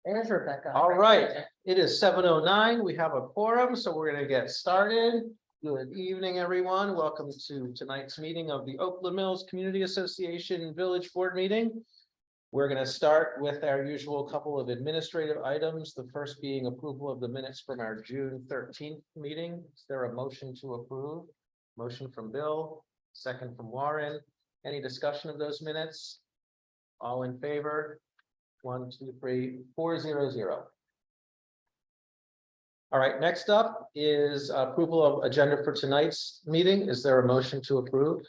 There's Rebecca. All right, it is 7:09. We have a quorum, so we're gonna get started. Good evening, everyone. Welcome to tonight's meeting of the Oakland Mills Community Association Village Board meeting. We're gonna start with our usual couple of administrative items. The first being approval of the minutes from our June 13th meeting. Is there a motion to approve? Motion from Bill, second from Warren. Any discussion of those minutes? All in favor? 1, 2, 3, 4, 0, 0. All right, next up is approval of agenda for tonight's meeting. Is there a motion to approve?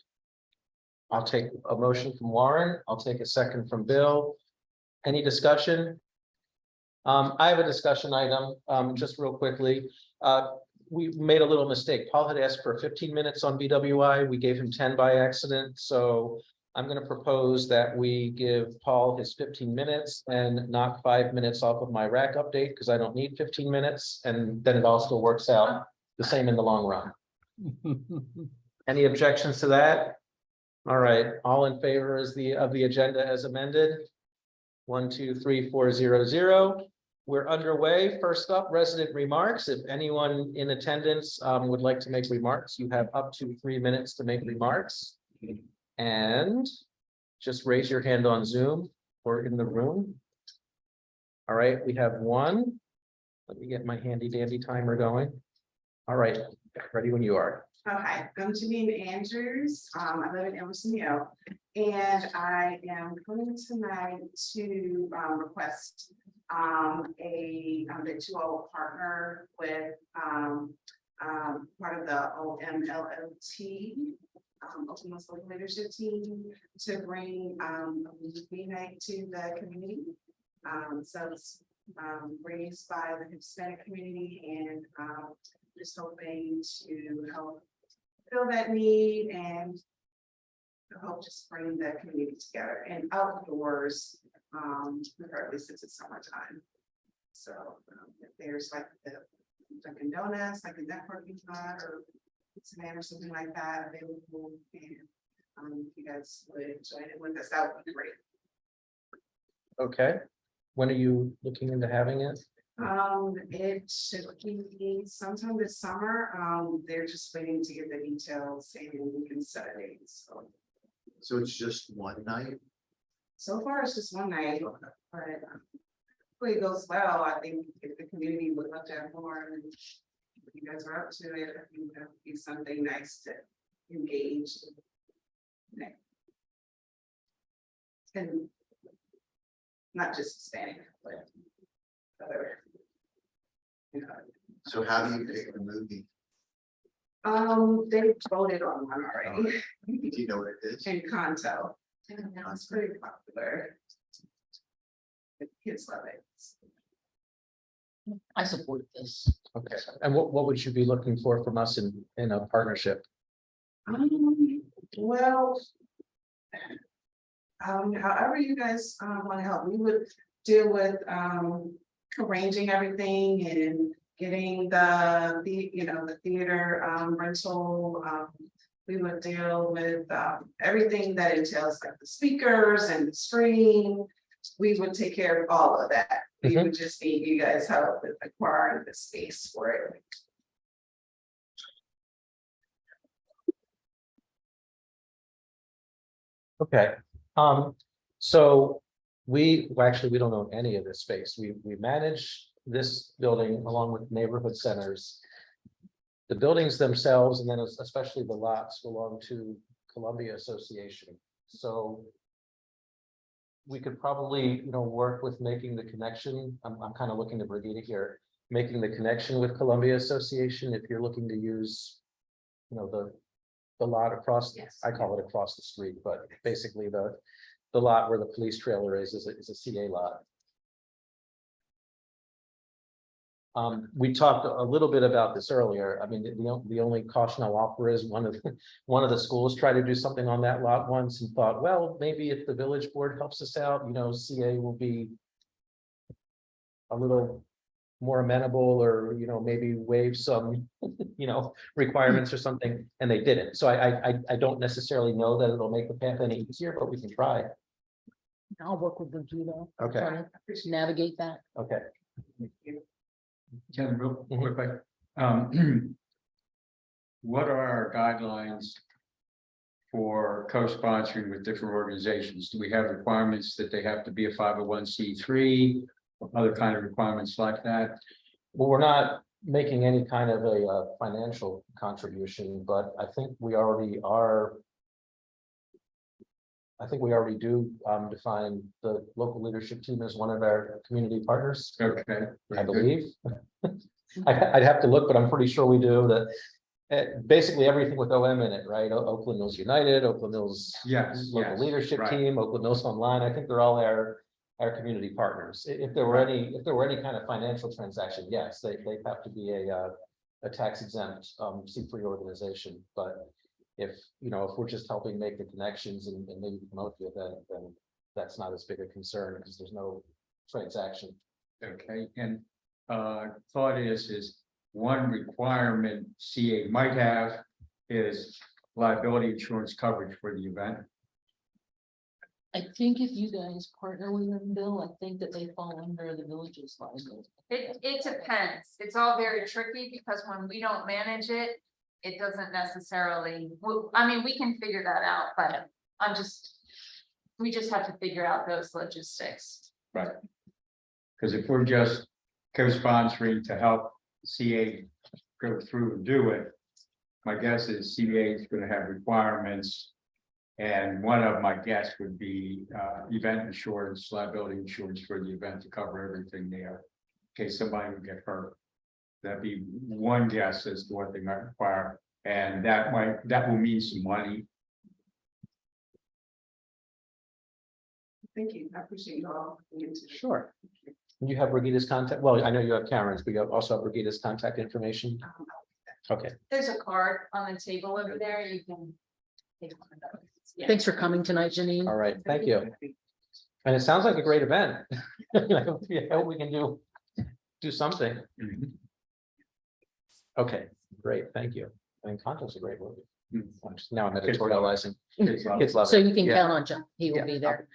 I'll take a motion from Warren. I'll take a second from Bill. Any discussion? I have a discussion item, just real quickly. We made a little mistake. Paul had asked for 15 minutes on BWI. We gave him 10 by accident. So I'm going to propose that we give Paul his 15 minutes and knock 5 minutes off of my rack update because I don't need 15 minutes. And then it also works out the same in the long run. Any objections to that? All right, all in favor of the agenda as amended? 1, 2, 3, 4, 0, 0. We're underway. First up, resident remarks. If anyone in attendance would like to make remarks, you have up to 3 minutes to make remarks. And just raise your hand on Zoom or in the room. All right, we have one. Let me get my handy dandy timer going. All right, ready when you are. Okay, I'm Janine Andrews. I live in Emerson Hill, and I am coming tonight to request that you all partner with part of the OMLT, Oakland Local Leadership Team, to bring a movie night to the community. So it's raised by the Hispanic community, and just hoping to help fill that need and help just bring the community together and outdoors, preferably since it's summertime. So if there's like the Dunkin' Donuts, like a networking spot or or something like that available, and if you guys would join it with us, that would be great. Okay. When are you looking into having it? It should be sometime this summer. They're just waiting to get the details and we can set a date. So it's just one night? So far, it's just one night, but if it goes well, I think if the community would love to have more, and if you guys are up to it, I think that would be something nice to engage. And not just Hispanic, but other. So how do you pick the movie? They voted on one already. Do you know what it is? Encanto. It's pretty popular. The kids love it. I support this. Okay. And what would you be looking for from us in a partnership? Well, however you guys want to help, we would deal with arranging everything and getting the theater rental. We would deal with everything that entails, like the speakers and the screen. We would take care of all of that. We would just need you guys help with acquiring the space for it. Okay. So we don't own any of this space. We manage this building along with neighborhood centers. The buildings themselves, and then especially the lots, belong to Columbia Association. So we could probably, work with making the connection. I'm kind of looking to Brigida here, making the connection with Columbia Association if you're looking to use, the lot across. Yes. I call it across the street, but basically the lot where the police trailer is a CA lot. We talked a little bit about this earlier. I mean, the only caution I'll offer is one of the schools tried to do something on that lot once and thought, well, maybe if the village board helps us out, CA will be a little more amenable or, maybe waive some, requirements or something, and they didn't. So I don't necessarily know that it'll make the path any easier, but we can try. I'll work with them too, though. Okay. Try to navigate that. Okay. Ken, real Mhm. quick, what are our guidelines for co-sponsoring with different organizations? Do we have requirements that they have to be a 501c3, or other kind of requirements like that? Well, we're not making any kind of a financial contribution, but I think we already are. I think we already do define the local leadership team as one of our community partners, Okay. I believe. I'd have to look, but I'm pretty sure we do that. Basically everything with OM in it, right? Oakland Mills United, Oakland Mills Yes, local yes, leadership right. team, Oakland Mills Online. I think they're all our community partners. If there were any kind of financial transaction, yes, they have to be a tax exempt C3 organization. But if we're just helping make the connections and maybe promote it, then that's not as big a concern because there's no transaction. Okay, and thought is one requirement CA might have is liability insurance coverage for the event. I think if you guys partner with them, Bill, I think that they fall under the village's liability. It depends. It's all very tricky because when we don't manage it, it doesn't necessarily, I mean, we can figure that out, but we just have to figure out those logistics. Right. Because if we're just co-sponsoring to help CA go through and do it, my guess is CA is going to have requirements. And one of my guess would be event insurance, liability insurance for the event to cover everything there. In case somebody would get hurt. That'd be one guess as to what they might require. And that will mean some money. Thank you. I appreciate you all. Sure. You have Brigida's contact. Well, I know you have Karen's, but you also have Brigida's contact information. Okay. There's a card on the table over there. You can take one of those. Yeah. Thanks for coming tonight, Janine. All right. Thank you. And it sounds like a great event. I hope we can do something. Okay, great. Thank you. And Conto's a great movie. Now I'm editorializing. Kids love it. So you can Yeah. count on John. He will be there.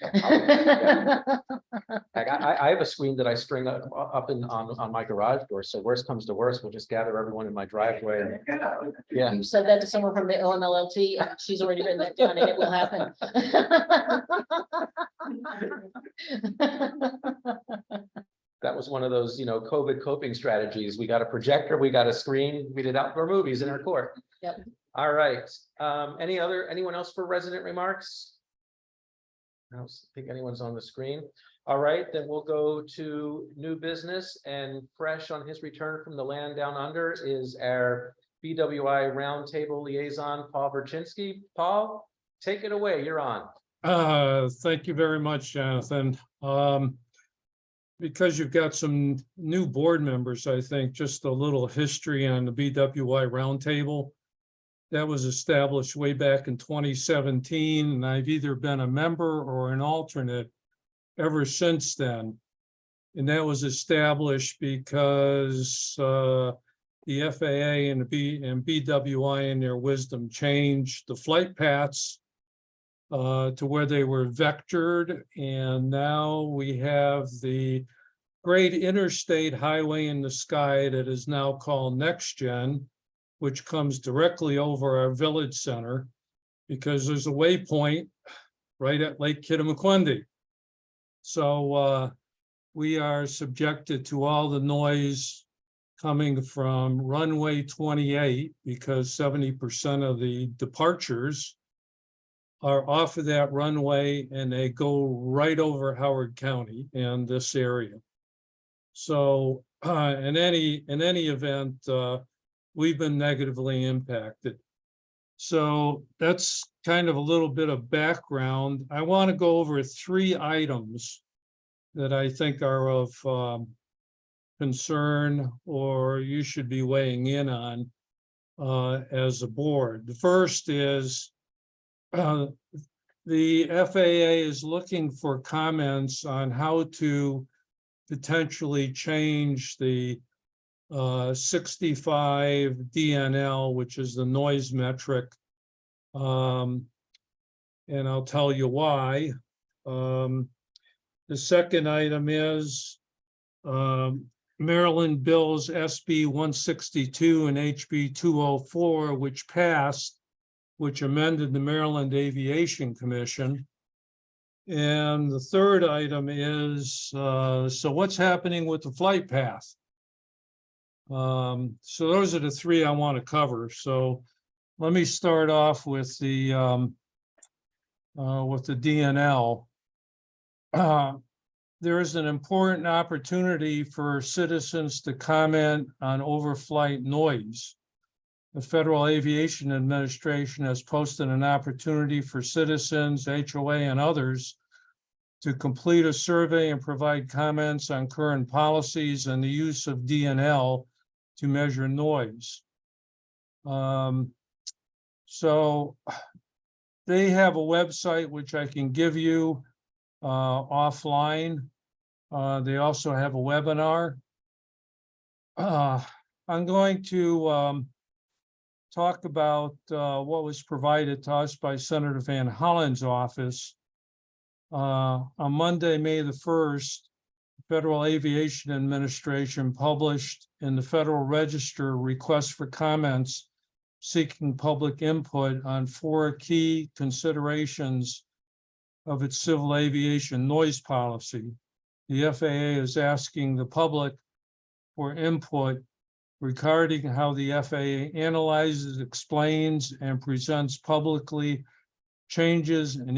I have a screen that I string up on my garage door. So worst comes to worst, we'll just gather everyone in my driveway. And, yeah. You said that to someone from the OMLLT. She's already written that down and it will happen. That was one of those, COVID coping strategies. We got a projector, we got a screen, we did outdoor movies in our court. Yep. All right. Anyone else for resident remarks? I don't think anyone's on the screen. All right, then we'll go to new business, and fresh on his return from the land down under is our BWI roundtable liaison, Paul Berchinsky. Paul, take it away. You're on. Thank you very much, Jonathan. Because you've got some new board members, I think just a little history on the BWI roundtable. That was established way back in 2017, and I've either been a member or an alternate ever since then. And that was established because the FAA and BWI in their wisdom changed the flight paths to where they were vectored, and now we have the great interstate highway in the sky that is now called NextGen, which comes directly over our village center because there's a waypoint right at Lake Kittamuquindi. So we are subjected to all the noise coming from runway 28 because 70% of the departures are off of that runway and they go right over Howard County and this area. So in any event, we've been negatively impacted. So that's kind of a little bit of background. I want to go over 3 items that I think are of concern or you should be weighing in on as a board. The first is the FAA is looking for comments on how to potentially change the 65 DNL, which is the noise metric. And I'll tell you why. The second item is Maryland bills SB 162 and HB 204, which passed, which amended the Maryland Aviation Commission. And the third item is, so what's happening with the flight path? So those are the three I want to cover. So let me start off with the DNL. There is an important opportunity for citizens to comment on overflight noise. The Federal Aviation Administration has posted an opportunity for citizens, HOA, and others to complete a survey and provide comments on current policies and the use of DNL to measure noise. So they have a website which I can give you offline. They also have a webinar. I'm going to talk about what was provided to us by Senator Van Hollen's office. On Monday, May the 1st, the Federal Aviation Administration published in the Federal Register requests for comments seeking public input on 4 key considerations of its civil aviation noise policy. The FAA is asking the public for input regarding how the FAA analyzes, explains, and presents publicly changes in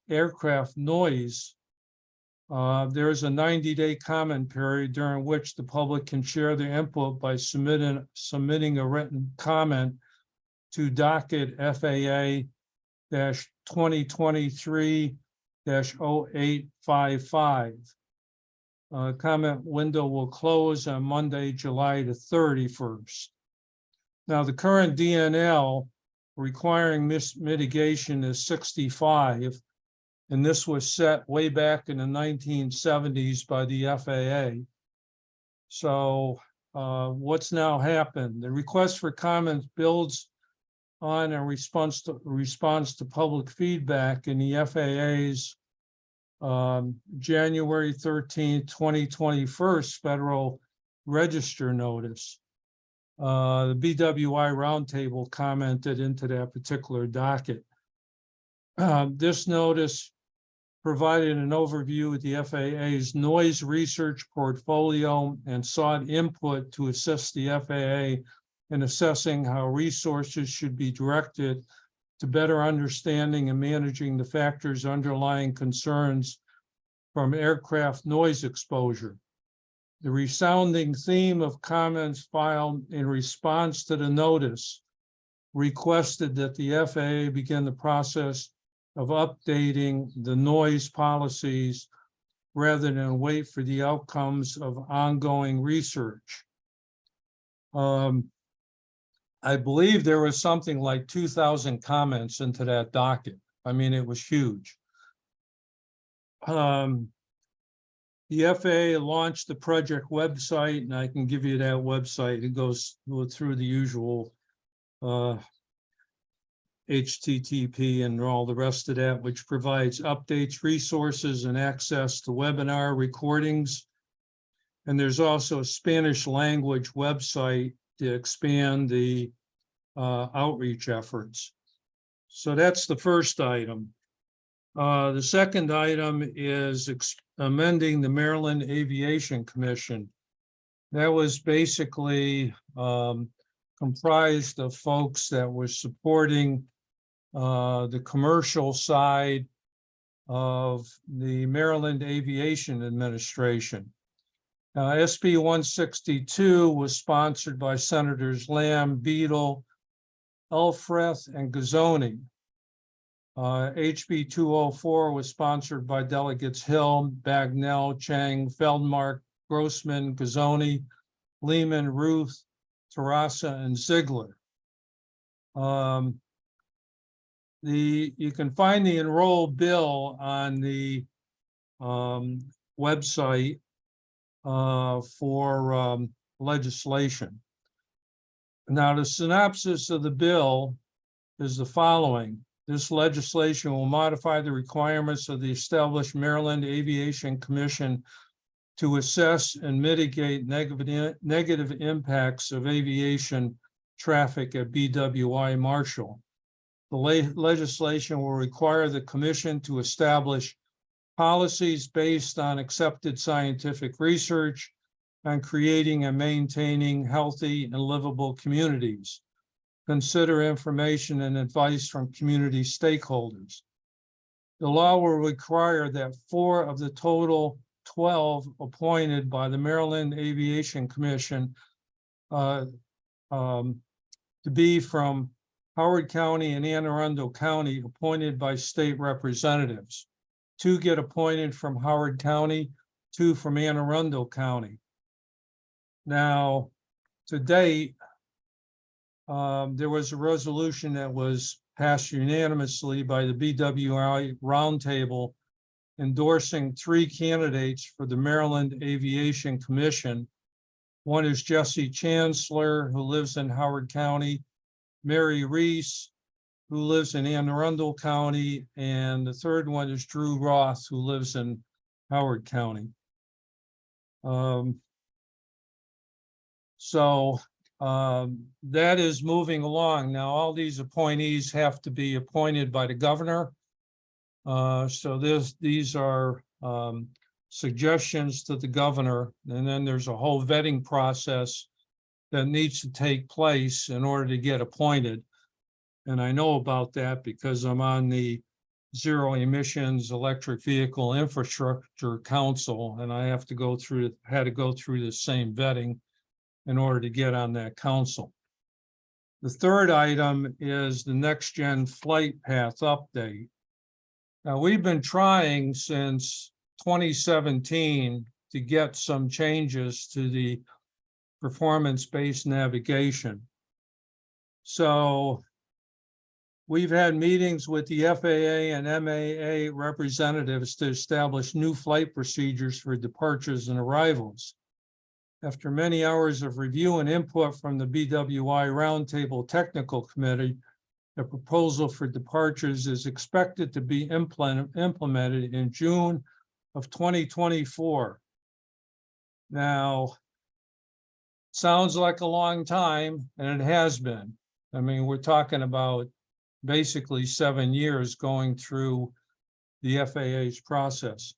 aircraft noise. There is a 90-day comment period during which the public can share their input by submitting a written comment to docket FAA-2023-0855. Comment window will close on Monday, July the 31st. Now, the current DNL requiring mitigation is 65, and this was set way back in the 1970s by the FAA. So what's now happened? The request for comments builds on a response to public feedback in the FAA's January 13th, 2021 Federal Register notice. The BWI Roundtable commented into that particular docket. This notice provided an overview of the FAA's noise research portfolio and sought input to assist the FAA in assessing how resources should be directed to better understanding and managing the factors underlying concerns from aircraft noise exposure. The resounding theme of comments filed in response to the notice requested that the FAA begin the process of updating the noise policies rather than wait for the outcomes of ongoing research. I believe there was something like 2,000 comments into that docket. I mean, it was huge. The FAA launched the project website, and I can give you that website. It goes through the usual HTTP and all the rest of that, which provides updates, resources, and access to webinar recordings. And there's also a Spanish language website to expand the outreach efforts. So that's the first item. The second item is amending the Maryland Aviation Commission. That was basically comprised of folks that were supporting the commercial side of the Maryland Aviation Administration. SB 162 was sponsored by Senators Lamb, Beadle, Elfreth, and Gazzoni. HB 204 was sponsored by Delegates Hill, Bagnell, Chang, Feldmark, Grossman, Gazzoni, Lehman, Ruth, Terrassa, and Ziegler. You can find the enroll bill on the website. for legislation. Now, the synopsis of the bill is the following. This legislation will modify the requirements of the established Maryland Aviation Commission to assess and mitigate negative impacts of aviation traffic at BWI Marshall. The legislation will require the commission to establish policies based on accepted scientific research on creating and maintaining healthy and livable communities. Consider information and advice from community stakeholders. The law will require that 4 of the total 12 appointed by the Maryland Aviation Commission to be from Howard County and Anne Arundel County, appointed by state representatives. 2 get appointed from Howard County, 2 from Anne Arundel County. Now, to date, there was a resolution that was passed unanimously by the BWI Roundtable endorsing 3 candidates for the Maryland Aviation Commission. One is Jesse Chancellor, who lives in Howard County, Mary Reese, who lives in Anne Arundel County, and the third one is Drew Roth, who lives in Howard County. That is moving along. Now, all these appointees have to be appointed by the governor. These are suggestions to the governor, and then there's a whole vetting process that needs to take place in order to get appointed. And I know about that because I'm on the Zero Emissions Electric Vehicle Infrastructure Council, and I had to go through the same vetting in order to get on that council. The third item is the next gen flight path update. Now, we've been trying since 2017 to get some changes to the performance-based navigation. So we've had meetings with the FAA and MAA representatives to establish new flight procedures for departures and arrivals. After many hours of review and input from the BWI Roundtable Technical Committee, the proposal for departures is expected to be implemented in June of 2024. Now, sounds like a long time, and it has been. I mean, we're talking about basically 7 years going through the FAA's process.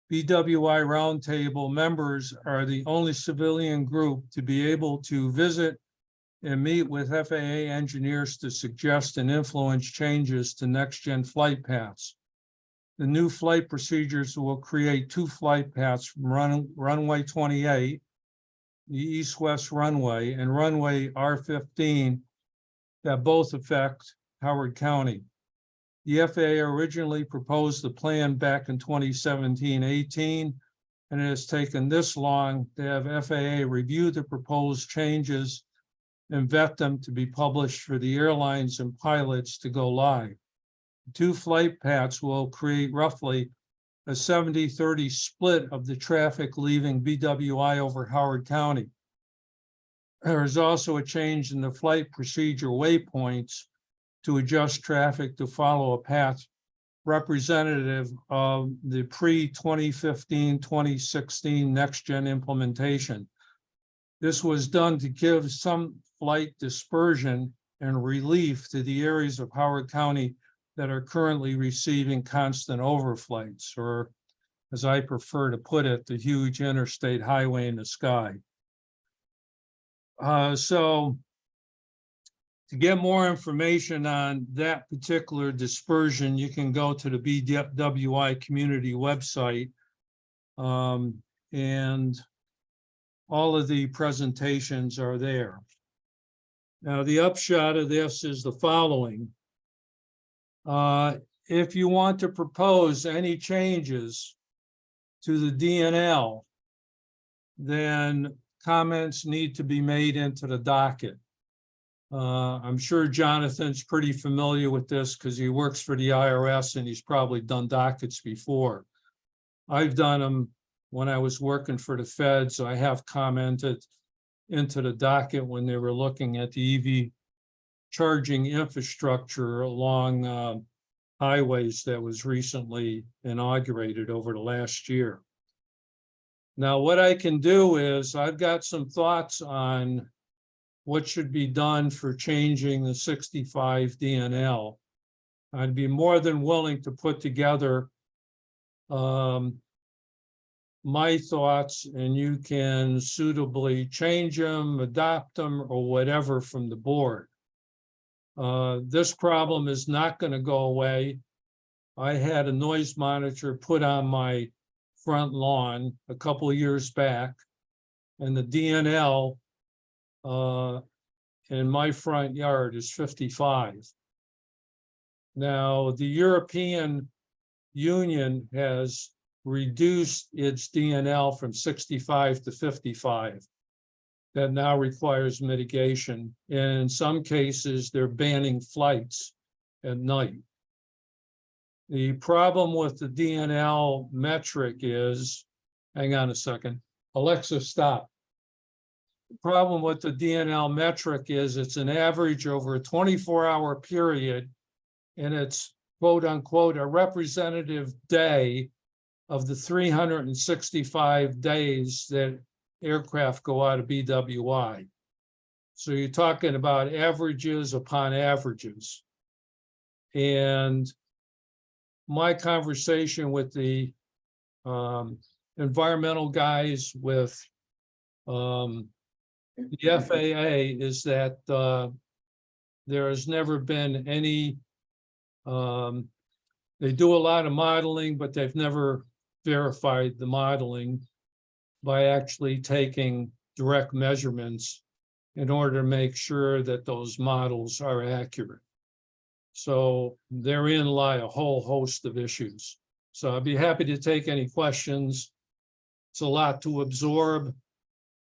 BWI Roundtable members are the only civilian group to be able to visit and meet with FAA engineers to suggest and influence changes to next-gen flight paths. The new flight procedures will create 2 flight paths from runway 28, the east-west runway, and runway R15 that both affect Howard County. The FAA originally proposed the plan back in 2017-18, and it has taken this long to have FAA review the proposed changes and vet them to be published for the airlines and pilots to go live. 2 flight paths will create roughly a 70-30 split of the traffic leaving BWI over Howard County. There is also a change in the flight procedure waypoints to adjust traffic to follow a path representative of the pre-2015-2016 next-gen implementation. This was done to give some flight dispersion and relief to the areas of Howard County that are currently receiving constant overflights, or as I prefer to put it, the huge interstate highway in the sky. So to get more information on that particular dispersion, you can go to the BWI community website, and all of the presentations are there. Now, the upshot of this is the following. If you want to propose any changes to the DNL, then comments need to be made into the docket. I'm sure Jonathan's pretty familiar with this because he works for the IRS and he's probably done dockets before. I've done them when I was working for the feds. I have commented into the docket when they were looking at the EV charging infrastructure along highways that was recently inaugurated over the last year. Now, what I can do is I've got some thoughts on what should be done for changing the 65 DNL. I'd be more than willing to put together my thoughts, and you can suitably change them, adopt them, or whatever from the board. This problem is not going to go away. I had a noise monitor put on my front lawn a couple of years back, and the DNL in my front yard is 55. Now, the European Union has reduced its DNL from 65 to 55. That now requires mitigation. And in some cases, they're banning flights at night. The problem with the DNL metric is, hang on a second, Alexa, stop. The problem with the DNL metric is it's an average over a 24-hour period, and it's quote unquote a representative day of the 365 days that aircraft go out of BWI. So you're talking about averages upon averages. And my conversation with the environmental guys with the FAA is that there has never been any, they do a lot of modeling, but they've never verified the modeling by actually taking direct measurements in order to make sure that those models are accurate. So therein lie a whole host of issues. So I'd be happy to take any questions. It's a lot to absorb,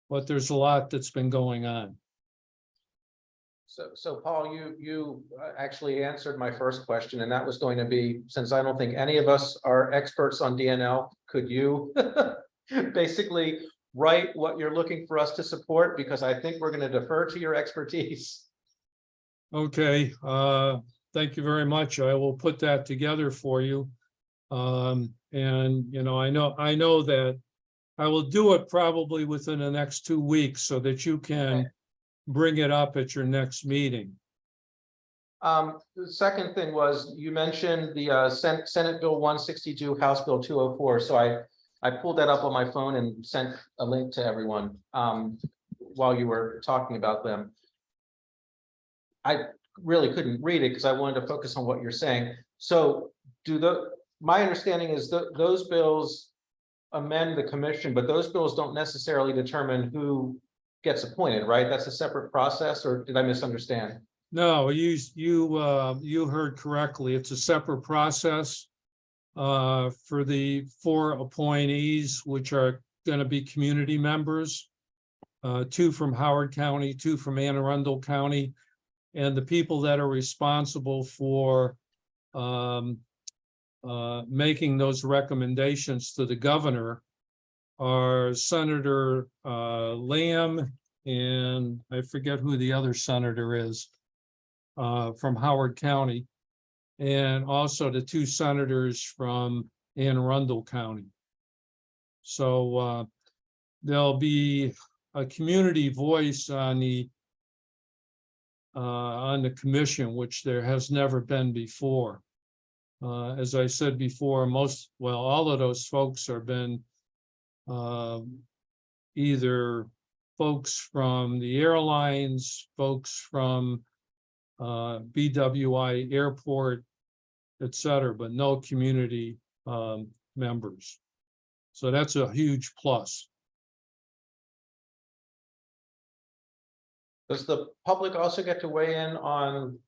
but there's a lot that's been going on. So Paul, you actually answered my first question, and that was going to be, since I don't think any of us are experts on DNL, could you basically write what you're looking for us to support? Because I think we're going to defer to your expertise. Okay, thank you very much. I will put that together for you. And you know, I know that I will do it probably within the next 2 weeks so that you can bring it up at your next meeting. The second thing was, you mentioned the Senate Bill 162, House Bill 204. So I pulled that up on my phone and sent a link to everyone while you were talking about them. I really couldn't read it because I wanted to focus on what you're saying. So my understanding is that those bills amend the commission, but those bills don't necessarily determine who gets appointed, right? That's a separate process, or did I misunderstand? No, you heard correctly. It's a separate process for the 4 appointees, which are going to be community members, 2 from Howard County, 2 from Anne Arundel County, and the people that are responsible for making those recommendations to the governor are Senator Lamb, and I forget who the other senator is from Howard County, and also the 2 senators from Anne Arundel County. So there'll be a community voice on the commission, which there has never been before. As I said before, all of those folks have been either folks from the airlines, folks from BWI Airport, et cetera, but no community members. So that's a huge plus. Does the public also get to weigh in on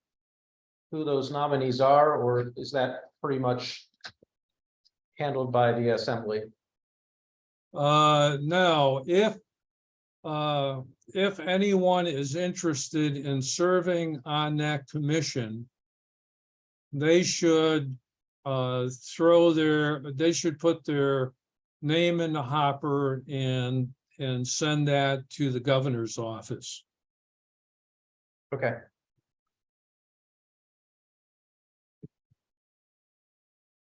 who those nominees are, or is that pretty much handled by the assembly? Now, if anyone is interested in serving on that commission, they should put their name in the hopper and send that to the governor's office. Okay.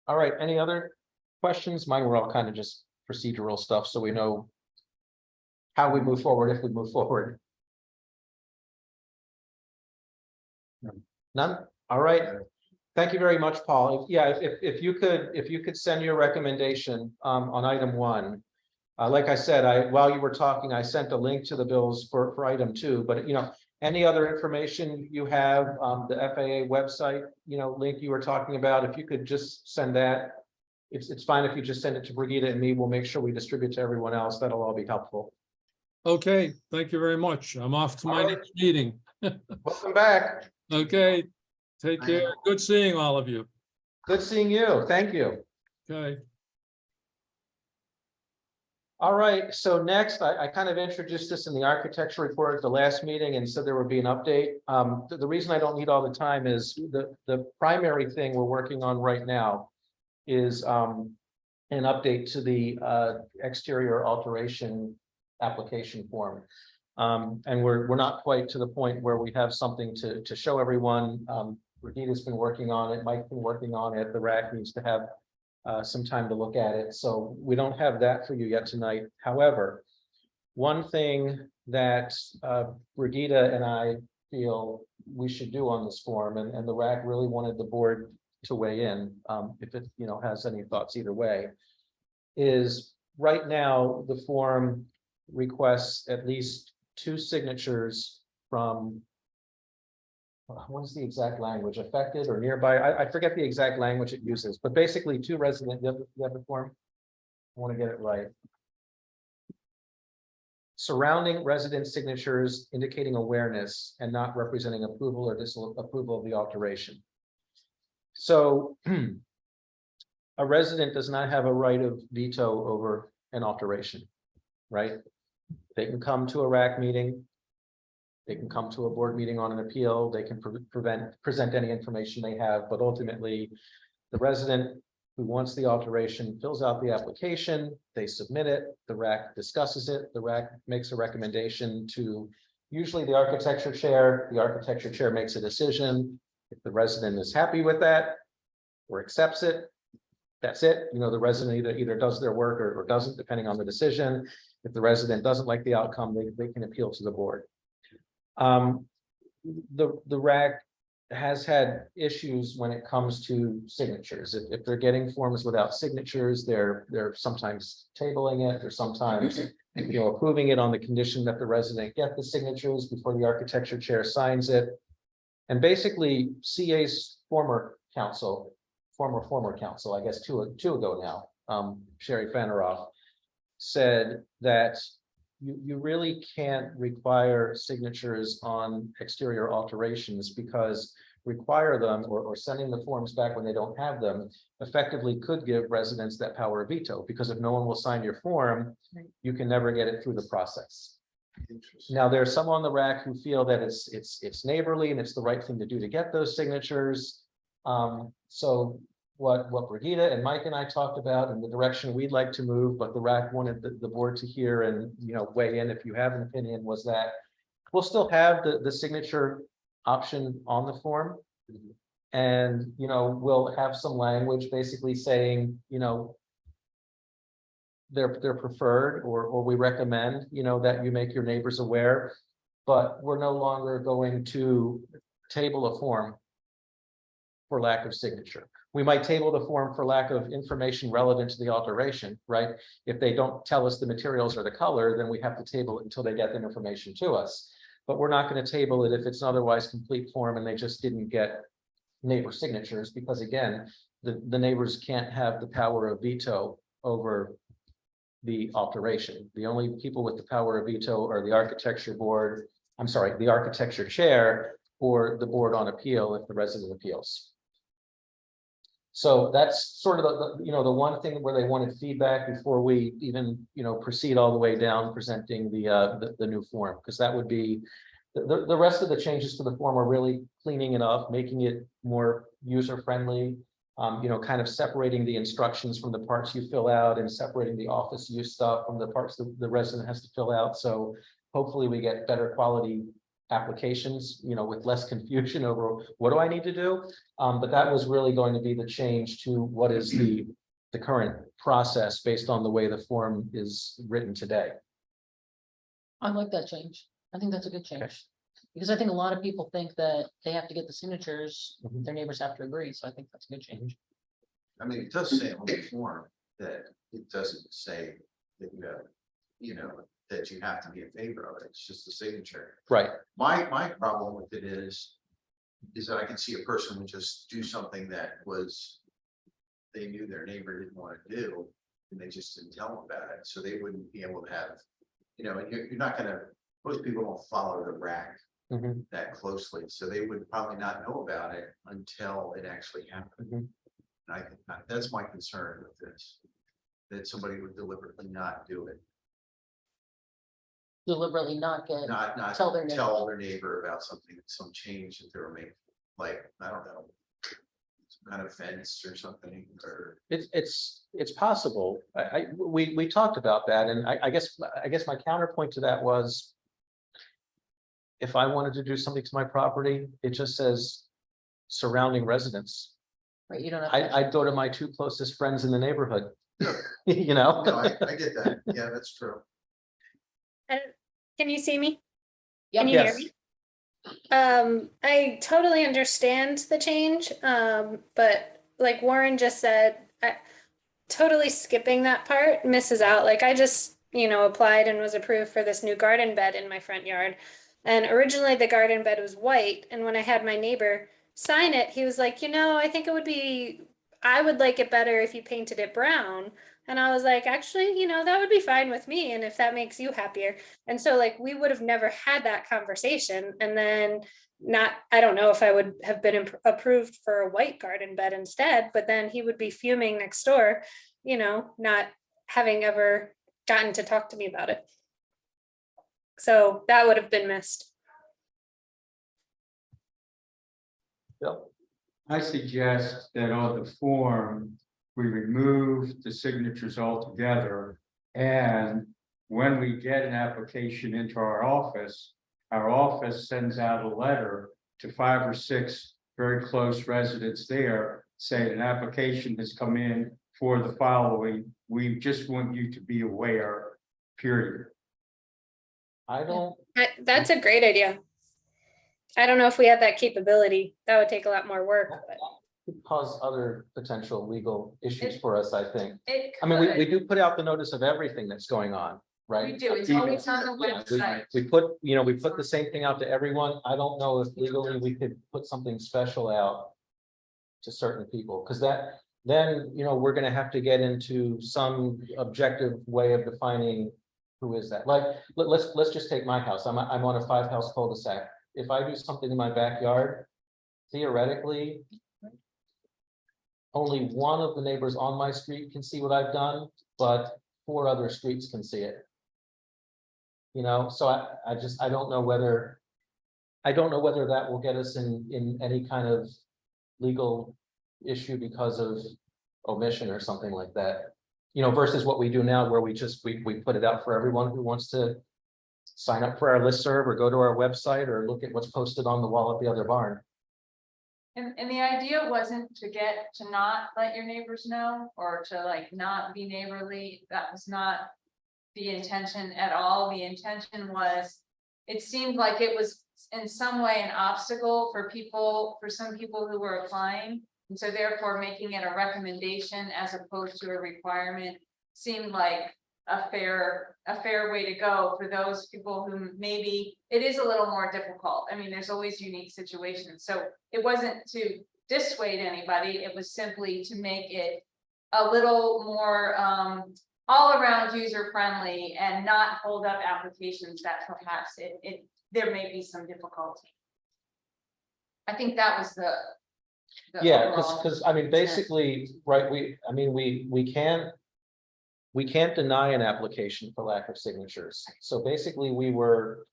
All right, any other questions? Mine were all kind of just procedural stuff, so we know how we move forward if we move forward. None? All right. Thank you very much, Paul. Yeah, if you could send your recommendation on item 1. Like I said, while you were talking, I sent a link to the bills for item 2, but any other information you have, the FAA website, link you were talking about, if you could just send that. It's fine if you just send it to Brigitte and me. We'll make sure we distribute to everyone else. That'll all be helpful. Okay, thank you very much. I'm off to my All right. next meeting. Welcome back. Okay, take care. Good seeing all of you. Good seeing you. Thank you. Okay. All right, so next, I kind of introduced this in the architecture report at the last meeting and said there would be an update. The reason I don't need all the time is the primary thing we're working on right now is an update to the exterior alteration application form. And we're not quite to the point where we have something to show everyone. Brigitta's been working on it, Mike's been working on it, the RAC needs to have some time to look at it. So we don't have that for you yet tonight. However, one thing that Brigitte and I feel we should do on this form, and the RAC really wanted the board to weigh in, if it has any thoughts either way, is right now the form requests at least 2 signatures from, what is the exact language, affected or nearby? I forget the exact language it uses, but basically 2 resident, you have the form? I want to get it right. Surrounding resident signatures indicating awareness and not representing approval or disapproval of the alteration. So a resident does not have a right of veto over an alteration, right? They can come to a RAC meeting. They can come to a board meeting on an appeal. They can present any information they have, but ultimately the resident who wants the alteration fills out the application, they submit it, the RAC discusses it, the RAC makes a recommendation to usually the architecture chair. The architecture chair makes a decision. If the resident is happy with that or accepts it, that's it. The resident either does their work or doesn't, depending on the decision. If the resident doesn't like the outcome, they can appeal to the board. The RAC has had issues when it comes to signatures. If they're getting forms without signatures, they're sometimes tabling it, or sometimes approving it on the condition that the resident get the signatures before the architecture chair signs it. And basically, CA's former counsel, I guess two ago now, Sherry Faneroff, said that you really can't require signatures on exterior alterations, because require them or sending the forms back when they don't have them effectively could give residents that power of veto, because if no one will sign your form, you can never get it through the process. Now, there's some on the RAC who feel that it's neighborly and it's the right thing to do to get those signatures. So what Brigitte and Mike and I talked about, and the direction we'd like to move, but the RAC wanted the board to hear and weigh in if you have an opinion, was that we'll still have the signature option on the form, and we'll have some language basically saying they're preferred, or we recommend that you make your neighbors aware, but we're no longer going to table a form for lack of signature. We might table the form for lack of information relevant to the alteration, right? If they don't tell us the materials or the color, then we have to table it until they get the information to us. But we're not going to table it if it's an otherwise complete form and they just didn't get neighbor signatures, because again, the neighbors can't have the power of veto over the alteration. The only people with the power of veto are the architecture board, the architecture chair, or the board on appeal if the resident appeals. So that's sort of the one thing where they wanted feedback before we even proceed all the way down presenting the new form, because that would be the rest of the changes to the form are really cleaning it up, making it more user friendly, kind of separating the instructions from the parts you fill out and separating the office use stuff from the parts the resident has to fill out. So hopefully we get better quality applications, with less confusion over what do I need to do? But that was really going to be the change to what is the current process based on the way the form is written today. I like that change. I think that's a good change. Because I think a lot of people think that they have to get the signatures, Mhm. their neighbors have to agree, so I think that's a good change. I mean, it does say on the form that it doesn't say that that you have to be in favor of it. It's just a signature. Right. My problem with it is that I can see a person would just do something that they knew their neighbor didn't want to do, and they just didn't tell them about it, so they wouldn't be able to have, and you're not gonna, most people don't follow the rack Mhm. that closely, so they would probably not know about it until it actually happened. Mhm. And I think that's my concern with this, that somebody would deliberately not do it, Deliberately not get, not tell their neighbor. tell their neighbor about something, some change that they were making, like, I don't know, some kind of fence or something, or. It's possible. We talked about that, and I guess my counterpoint to that was, if I wanted to do something to my property, it just says surrounding residents. right, you don't have. to- I'd go to my two closest friends in the neighborhood. No, I get that, yeah, that's true. And can you see me? Yeah. Can you hear Yes. me? I totally understand the change, but like Warren just said, totally skipping that part misses out. Like I just, applied and was approved for this new garden bed in my front yard. And originally the garden bed was white. And when I had my neighbor sign it, he was like, I think I would like it better if you painted it brown. And I was like, actually, that would be fine with me. And if that makes you happier. And so like, we would have never had that conversation. And then I don't know if I would have been approved for a white garden bed instead, but then he would be fuming next door, not having ever gotten to talk to me about it. So that would have been missed. Bill? I suggest that on the form, we remove the signatures altogether. And when we get an application into our office sends out a letter to 5 or 6 very close residents there, saying an application has come in for the following. We just want you to be aware, period. I don't, That's a great idea. I don't know if we had that capability. That would take a lot more work. But could cause other potential legal issues for us, I think. It I mean, we could. do put out the notice of everything that's going on, right? We do, it's always on the Yeah, website. we put the same thing out to everyone. I don't know if legally we could put something special out to certain people, because then, we're gonna have to get into some objective way of defining who is that. Like, let's just take my house. I'm on a 5-house cul-de-sac. If I do something in my backyard, theoretically, only one of the neighbors on my street can see what I've done, but 4 other streets can see it. So I don't know whether that will get us in any kind of legal issue because of omission or something like that. Versus what we do now, where we put it out for everyone who wants to sign up for our listserv or go to our website or look at what's posted on the wall at the other barn. And the idea wasn't to not let your neighbors know, or to like not be neighborly. That was not the intention at all. The intention was, it seemed like it was in some way an obstacle for some people who were applying. And so therefore making it a recommendation as opposed to a requirement seemed like a fair way to go for those people who maybe it is a little more difficult. I mean, there's always unique situations. So it wasn't to dissuade anybody. It was simply to make it a little more all around user friendly and not hold up applications that perhaps there may be some difficulty. I think that was the Yeah, overall because I mean, basically, right, we can't deny an application for lack of signatures. So basically, we were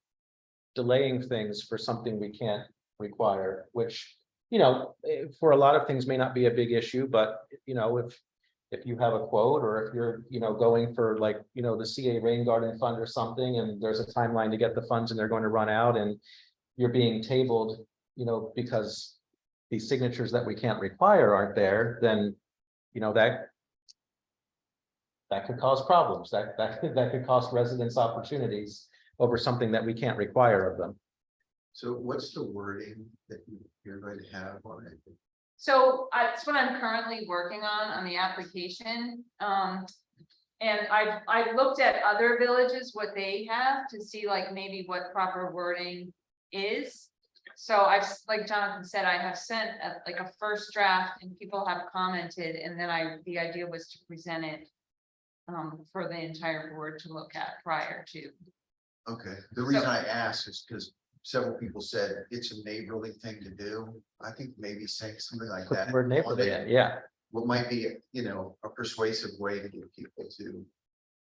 delaying things for something we can't require, which, you know, for a lot of things may not be a big issue, but you know, if you have a quote, or if you're, you know, going for like, you know, the CA Rain Garden Fund or something, and there's a timeline to get the funds and they're going to run out, and you're being tabled, you know, because these signatures that we can't require aren't there, then, you know, that could cause problems, that could cost residents opportunities over something that we can't require of them. So what's the wording that you're going to have on it? So that's what I'm currently working on the application. And I've looked at other villages, what they have, to see like maybe what proper wording is. So I've, like Jonathan said, I have sent like a first draft and people have commented, and then the idea was to present it for the entire board to look at prior to. Okay, the reason I ask is because several people said it's a neighborly thing to do. I think maybe saying something like Put that. the word neighborly in, yeah. What might be, you know, a persuasive way to get people to.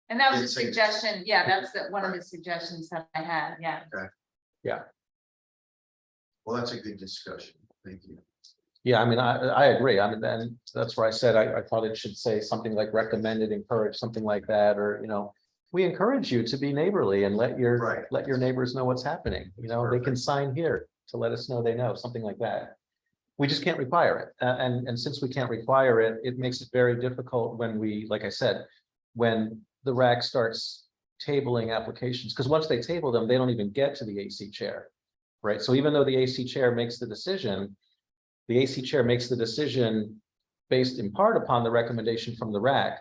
And that was a It's a- suggestion, yeah, that's one of the suggestions that I had, yeah. Well, that's a good discussion. Thank you. Yeah, I mean, I agree. I mean, and that's where I said I thought it should say something like recommended, encourage, something like that, or, you know, we encourage you to be neighborly and let Right. your neighbors know what's happening. You know, they can sign here to let us know they know, something like that. We just can't require it. And since we can't require it, it makes it very difficult when we, like I said, when the RAC starts tabling applications, because once they table them, they don't even get to the AC chair. Right? So even though the AC chair makes the decision based in part upon the recommendation from the RAC.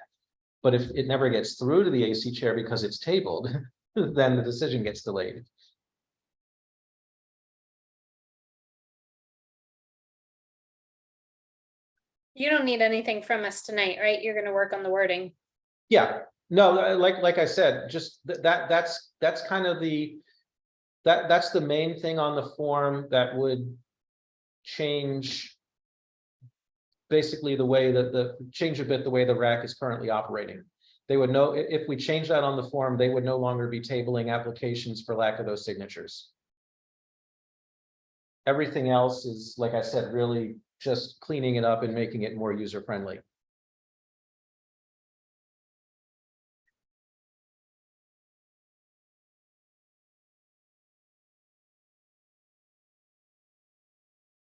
But if it never gets through to the AC chair because it's tabled, then the decision gets delayed. You don't need anything from us tonight, right? You're gonna work on the wording. Yeah, no, like I said, just that's kind of that's the main thing on the form that would change basically the way that change a bit the way the RAC is currently operating. They would know if we change that on the form, they would no longer be tabling applications for lack of those signatures. Everything else is, like I said, really just cleaning it up and making it more user friendly.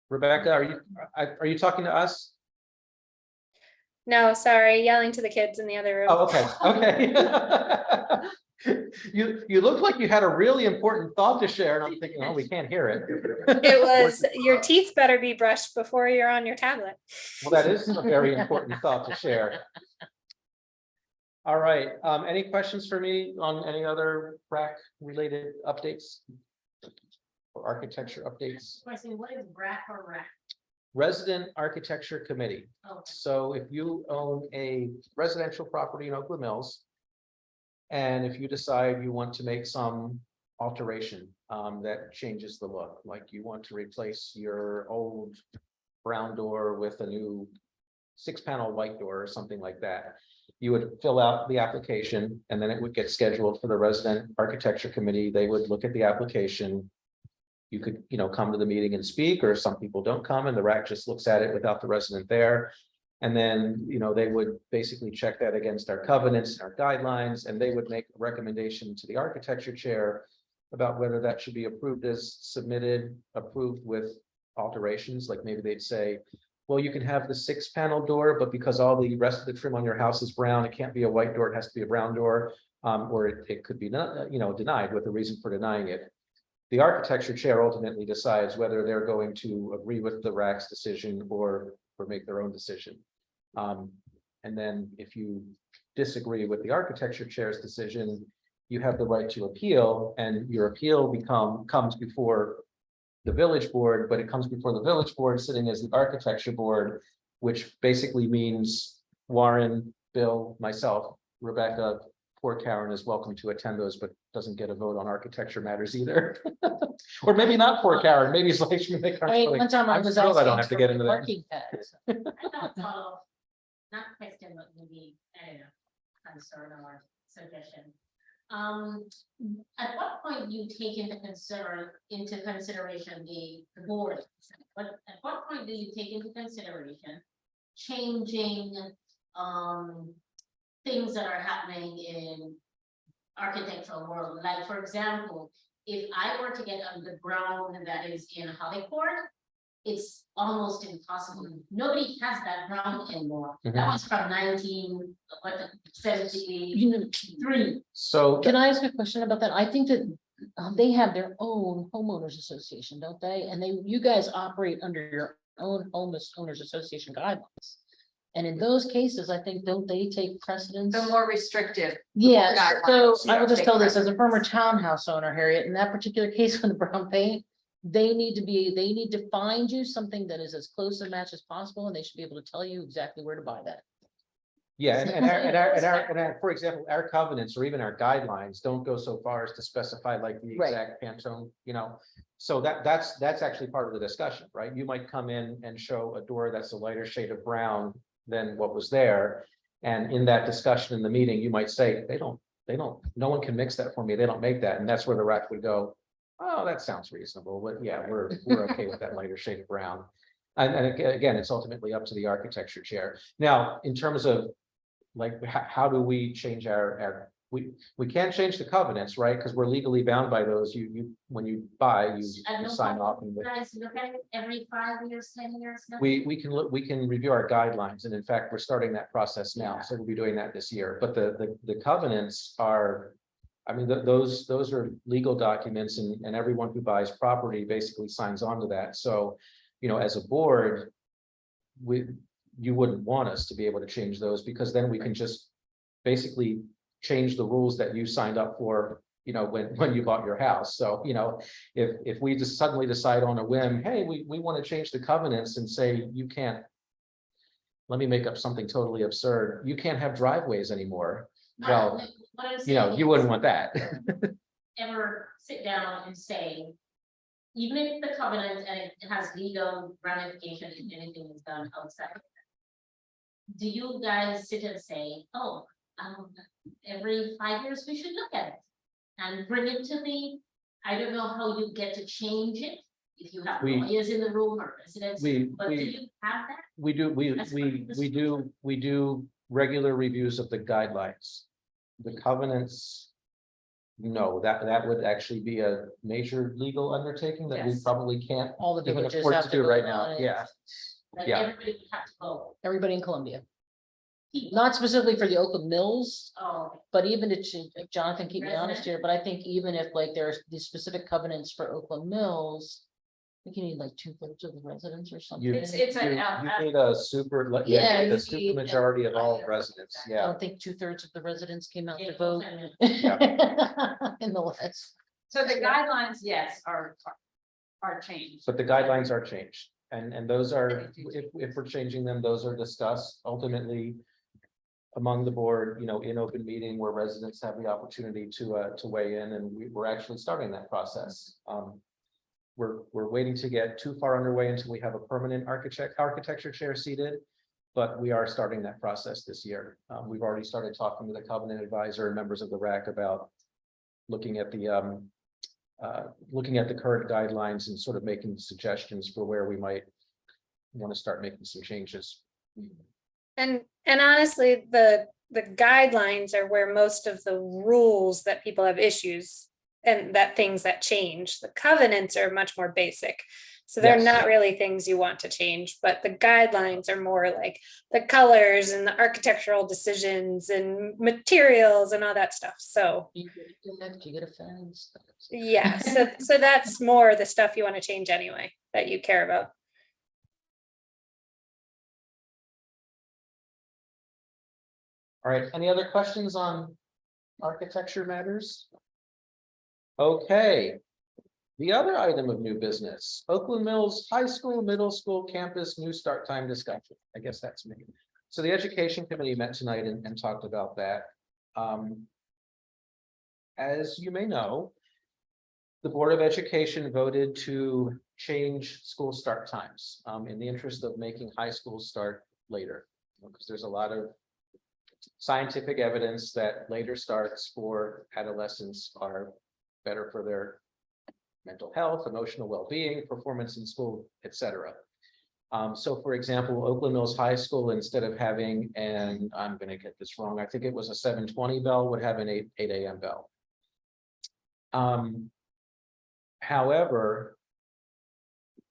Rebecca, are you talking to us? No, sorry, yelling to the kids in the other room. Oh, okay. You look like you had a really important thought to share, and I'm thinking, oh, we can't hear it. It was, your teeth better be brushed before you're on your tablet. Well, that is a very important thought to share. All right, any questions for me on any other RAC related updates? Or architecture updates? I say, what is RAC or RAC? Resident Architecture Committee. Oh, So if you own a residential property in Oakland Mills, and if you decide you want to make some alteration that changes the look, like you want to replace your old brown door with a new 6-panel white door or something like that, you would fill out the application, and then it would get scheduled for the Resident Architecture Committee. They would look at the application. You could, you know, come to the meeting and speak, or some people don't come and the RAC just looks at it without the resident there. And then, you know, they would basically check that against our covenants and our guidelines, and they would make a recommendation to the architecture chair about whether that should be approved as submitted, approved with alterations. Like maybe they'd say, well, you can have the 6-panel door, but because all the rest of the trim on your house is brown, it can't be a white door, it has to be a brown door. Or it could be not, you know, denied with a reason for denying it. The architecture chair ultimately decides whether they're going to agree with the RAC's decision or make their own decision. And then if you disagree with the architecture chair's decision, you have the right to appeal, and your appeal comes before the village board, but it comes before the village board sitting as the architecture board, which basically means Warren, Bill, myself, Rebecca, poor Karen is welcome to attend those, but doesn't get a vote on archecture matters either. Or maybe not poor Karen, maybe it's like, One time I I'm was thrilled I don't have asking to get for into that. parking pads. I thought not question, but maybe, I don't know, concern or suggestion. At what point do you take into consideration the board? At what point do you take into consideration changing, things that are happening in architectural world? Like, for example, if I were to get underground that is in Hollyport, it's almost impossible. Nobody has that ground anymore. That was from 1973. So Can I ask a question about that? I think that they have their own homeowners association, don't they? And you guys operate under your own homeowners association guidelines. And in those cases, I think, don't they take precedence? The more restrictive. Yeah, guidelines, so I will just take tell this as a former precedence. townhouse owner, Harriet, in that particular case with the brown paint. They need to find you something that is as close a match as possible, and they should be able to tell you exactly where to buy that. yeah, for example, our covenants or even our guidelines don't go so far as to specify like the Right. exact Pantone, So that's actually part of the discussion, right? You might come in and show a door that's a lighter shade of brown than what was there. And in that discussion in the meeting, you might say, no one can mix that for me. They don't make that. And that's where the rec would go, oh, that sounds reasonable, but yeah, we're okay with that lighter shade of brown. And again, it's ultimately up to the architecture chair. Now, in terms of like, how do we change we can't change the covenants, right? Because we're legally bound by those. When you buy, you sign off. And Guys, look at it every 5 years, 10 years. no? we can review our guidelines, and in fact, we're starting that process now, Yeah. so we'll be doing that this year. But the covenants are, I mean, those are legal documents, and everyone who buys property basically signs on to that. So, as a board, you wouldn't want us to be able to change those, because then we can just basically change the rules that you signed up for, when you bought your house. So, if we just suddenly decide on a whim, hey, we want to change the covenants and say, you can't, let me make up something totally absurd, you can't have driveways anymore. Well, What I'm saying you is, wouldn't want that. ever sit down and say, even if the covenant and it has legal ramifications if anything is done outside, do you guys sit and say, oh, every 5 years we should look at it and bring it to I don't know how you get to change it, if you have lawyers in the room or residents, but do you have that? We do, That's part of this we do regular reviews of the guidelines. The covenants, no, that would actually be a major legal undertaking that we Yes. probably can't All the even villages afford have to to do go right on now. it. Yeah, Like Yeah. everybody would have to go, everybody in Columbia. Not specifically for the Oakland Mills, but even to, Jonathan, keep me honest here, but I think even if like there's these specific covenants for Oakland Mills, I think you need like 2/3 of the residents or something. You- It's you need a super, Yeah, the you super need- majority of all residents, I yeah. don't think 2/3 of the residents came out to Yeah. vote. In the last. So the guidelines, yes, are changed. But the guidelines are changed, and those are, if we're changing them, those are discussed ultimately among the board, in open meeting where residents have the opportunity to weigh in, and we're actually starting that process. We're waiting to get too far underway until we have a permanent architecture chair seated, but we are starting that process this year. We've already started talking to the covenant advisor and members of the RAC about looking at the current guidelines and sort of making suggestions for where we might want to start making some changes. And honestly, the guidelines are where most of the rules that people have issues and that things that change. The covenants are much more basic. So they're Yes. not really things you want to change, but the guidelines are more like the colors and the architectural decisions and materials and all that stuff. So You get a fence. yeah, so that's more the stuff you want to change anyway, that you care about. All right, any other questions on architecture matters? Okay. The other item of new business, Oakland Mills High School, Middle School Campus New Start Time Discussion. I guess that's me. So the Education Committee met tonight and talked about that. As you may know, the Board of Education voted to change school start times in the interest of making high schools start later. Because there's a lot of scientific evidence that later starts for adolescents are better for their mental health, emotional well-being, performance in school, etc. So for example, Oakland Mills High School, instead of having, and I'm gonna get this wrong, I think it was a 7:20 bell, would have an 8 a.m. bell. However,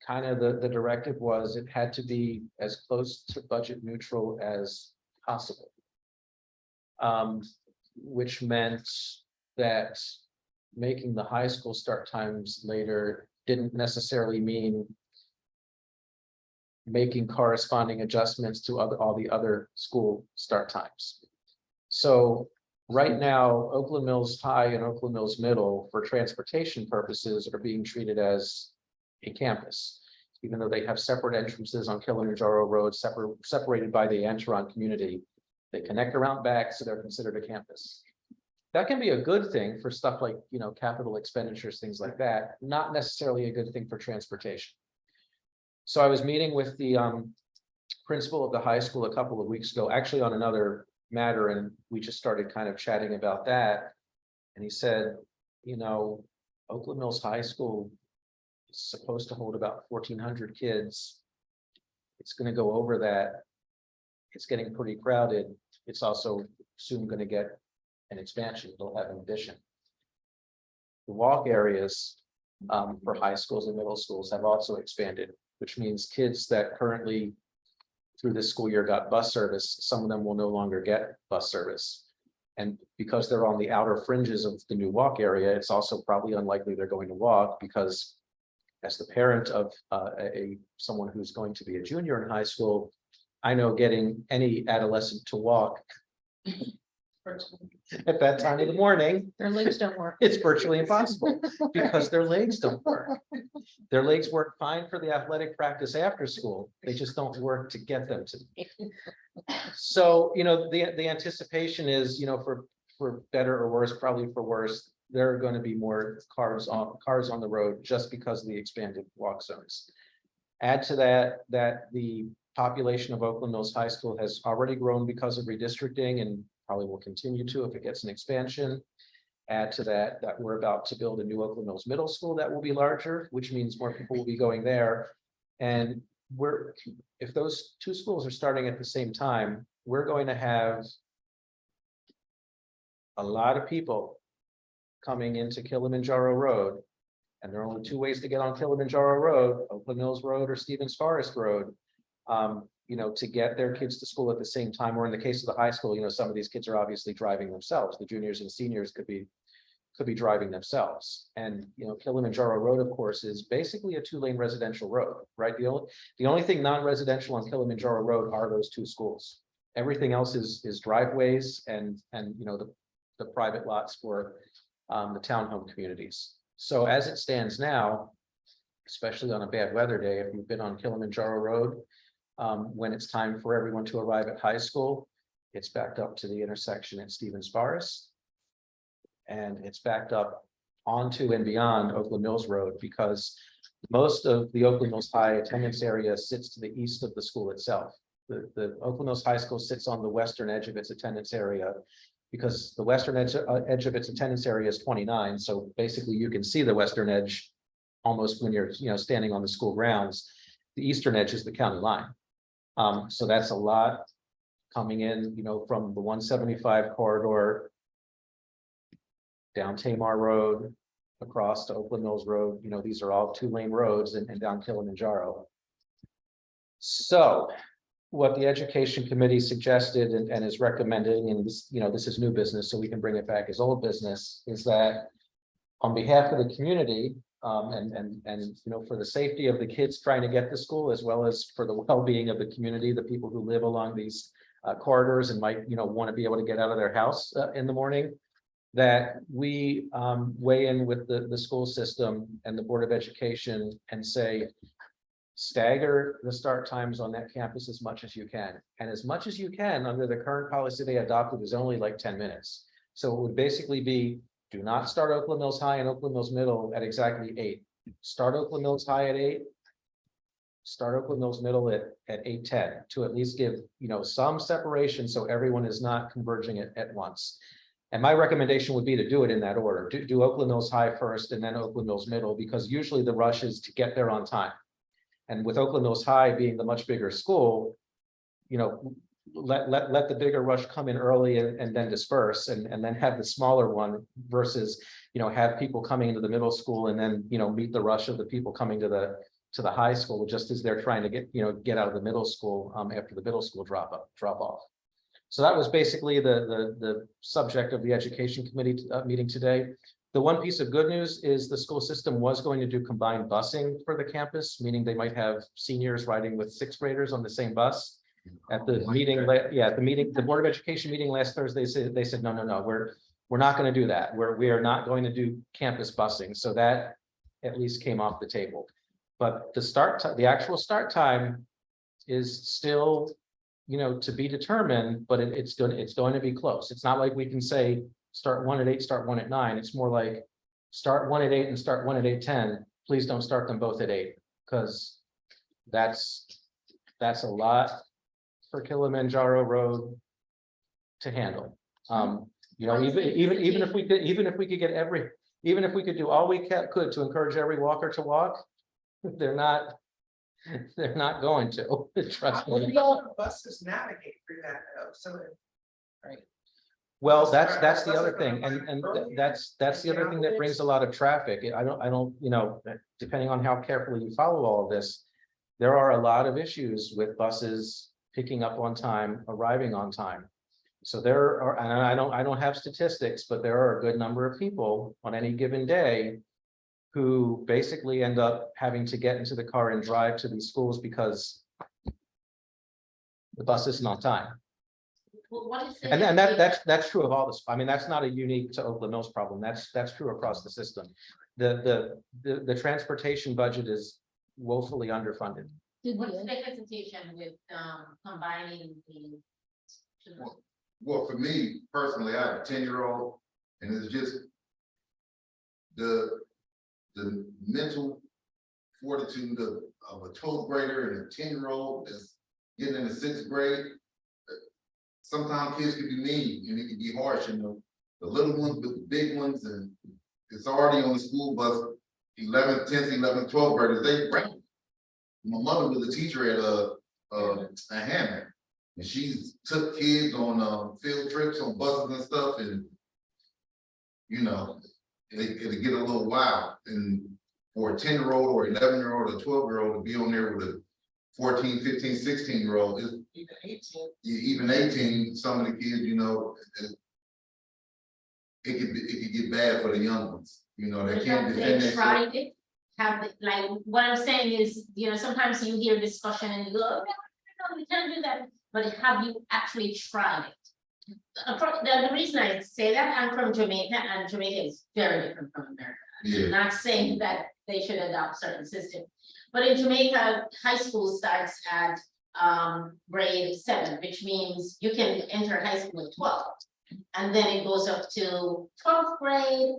kind of the directive was it had to be as close to budget neutral as possible. Which meant that making the high school start times later didn't necessarily mean making corresponding adjustments to all the other school start times. So right now, Oakland Mills High and Oakland Mills Middle, for transportation purposes, are being treated as a campus, even though they have separate entrances on Kilimanjaro Road, separated by the Antaron community. They connect around back, so they're considered a campus. That can be a good thing for stuff like, capital expenditures, things like that, not necessarily a good thing for transportation. So I was meeting with the principal of the high school a couple of weeks ago, actually on another matter, and we just started kind of chatting about that. And he said, Oakland Mills High School is supposed to hold about 1,400 kids. It's going to go over that. It's getting pretty crowded. It's also soon going to get an expansion. It'll have an addition. The walk areas for high schools and middle schools have also expanded, which means kids that currently through this school year got bus service, some of them will no longer get bus service. And because they're on the outer fringes of the new walk area, it's also probably unlikely they're going to walk, because as the parent of someone who's going to be a junior in high school, I know getting any adolescent to walk at that time of the morning, Their legs don't work. it's virtually impossible because their legs don't work. Their legs work fine for the athletic practice after school. They just don't work to get them to. So, the anticipation is, for better or worse, probably for worse, there are going to be more cars on the road just because of the expanded walk zones. Add to that the population of Oakland Mills High School has already grown because of redistricting, and probably will continue to if it gets an expansion. Add to that we're about to build a new Oakland Mills Middle School that will be larger, which means more people will be going there. And if those two schools are starting at the same time, we're going to have a lot of people coming into Kilimanjaro Road. And there are only two ways to get on Kilimanjaro Road, Oakland Mills Road or Stevens Forest Road. To get their kids to school at the same time, or in the case of the high school, some of these kids are obviously driving themselves. The juniors and seniors could be driving themselves. And, Kilimanjaro Road, of course, is basically a 2-lane residential road, right? The only thing non-residential on Kilimanjaro Road are those two schools. Everything else is driveways and the private lots for the townhome communities. So as it stands now, especially on a bad weather day, if you've been on Kilimanjaro Road, when it's time for everyone to arrive at high school, it's backed up to the intersection at Stevens Forest. And it's backed up onto and beyond Oakland Mills Road, because most of the Oakland Mills High attendance area sits to the east of the school itself. The Oakland Mills High School sits on the western edge of its attendance area, because the western edge of its attendance area is 29. So basically you can see the western edge almost when you're standing on the school grounds. The eastern edge is the county line. So that's a lot coming in, from the 175 corridor down Tamar Road, across to Oakland Mills Road. These are all 2-lane roads and down Kilimanjaro. So what the education committee suggested and is recommending, and this, this is new business, so we can bring it back as old business, is that on behalf of the community, and for the safety of the kids trying to get to school, as well as for the well-being of the community, the people who live along these corridors and might want to be able to get out of their house in the morning, that we weigh in with the school system and the Board of Education and say, stagger the start times on that campus as much as you can. And as much as you can under the current policy they adopted is only like 10 minutes. So it would basically be, do not start Oakland Mills High and Oakland Mills Middle at exactly 8. Start Oakland Mills High at 8. start Oakland Mills Middle at 8:10 to at least give, some separation so everyone is not converging at once. And my recommendation would be to do it in that order. Do Oakland Mills High first and then Oakland Mills Middle, because usually the rush is to get there on time. And with Oakland Mills High being the much bigger school, let the bigger rush come in early and then disperse and then have the smaller one versus, have people coming into the middle school and then, meet the rush of the people coming to the high school just as they're trying to get out of the middle school after the middle school drop off. So that was basically the subject of the education committee meeting today. The one piece of good news is the school system was going to do combined busing for the campus, meaning they might have seniors riding with sixth graders on the same bus. At the meeting, the Board of Education meeting last Thursday, they said, no, we're not going to do that. We are not going to do campus busing. So that at least came off the table. But the actual start time is still, to be determined, but it's going to be close. It's not like we can say start one at 8, start one at 9. It's more like start one at 8 and start one at 8:10. Please don't start them both at 8, because that's a lot for Kilimanjaro Road to handle. Even if we could do all we could to encourage every walker to walk, they're not going to. Trust me. Buses navigate through that though, so. Well, that's the other thing, and that's the other thing that brings a lot of traffic. I don't, depending on how carefully you follow all of this, there are a lot of issues with buses picking up on time, arriving on time. So there are, and I don't have statistics, but there are a good number of people on any given day who basically end up having to get into the car and drive to these schools because the bus isn't on time. Well, what is And that's true of all this. I mean, that's not a unique to Oakland Mills problem. That's true across the system. The transportation budget is woefully underfunded. What's the hesitation with combining the? Well, for me personally, I have a 10-year-old, and it's just the mental fortitude of a 12th grader and a 10-year-old that's getting in the 6th grade. Sometimes kids can be mean and it can be harsh, the little ones with the big ones, and it's already on the school bus, 11th, 10th, 11th, 12th graders, they bring. My mother was a teacher at a Hammond, and she's took kids on field trips on buses and stuff, and it'll get a little wild. And for a 10-year-old or 11-year-old or 12-year-old to be on there with a 14, 15, 16-year-old, even 18, some of the kids, it could get bad for the young ones. They can't defend They themselves. tried it, like, what I'm saying is, sometimes you hear discussion and you go, oh, no, we can't do that, but have you actually tried it? The reason I say that, I'm from Jamaica, and Jamaica is very different from America. Yeah. I'm not saying that they should adopt certain systems, but in Jamaica, high school starts at grade 7, which means you can enter high school at 12, and then it goes up to 12th grade.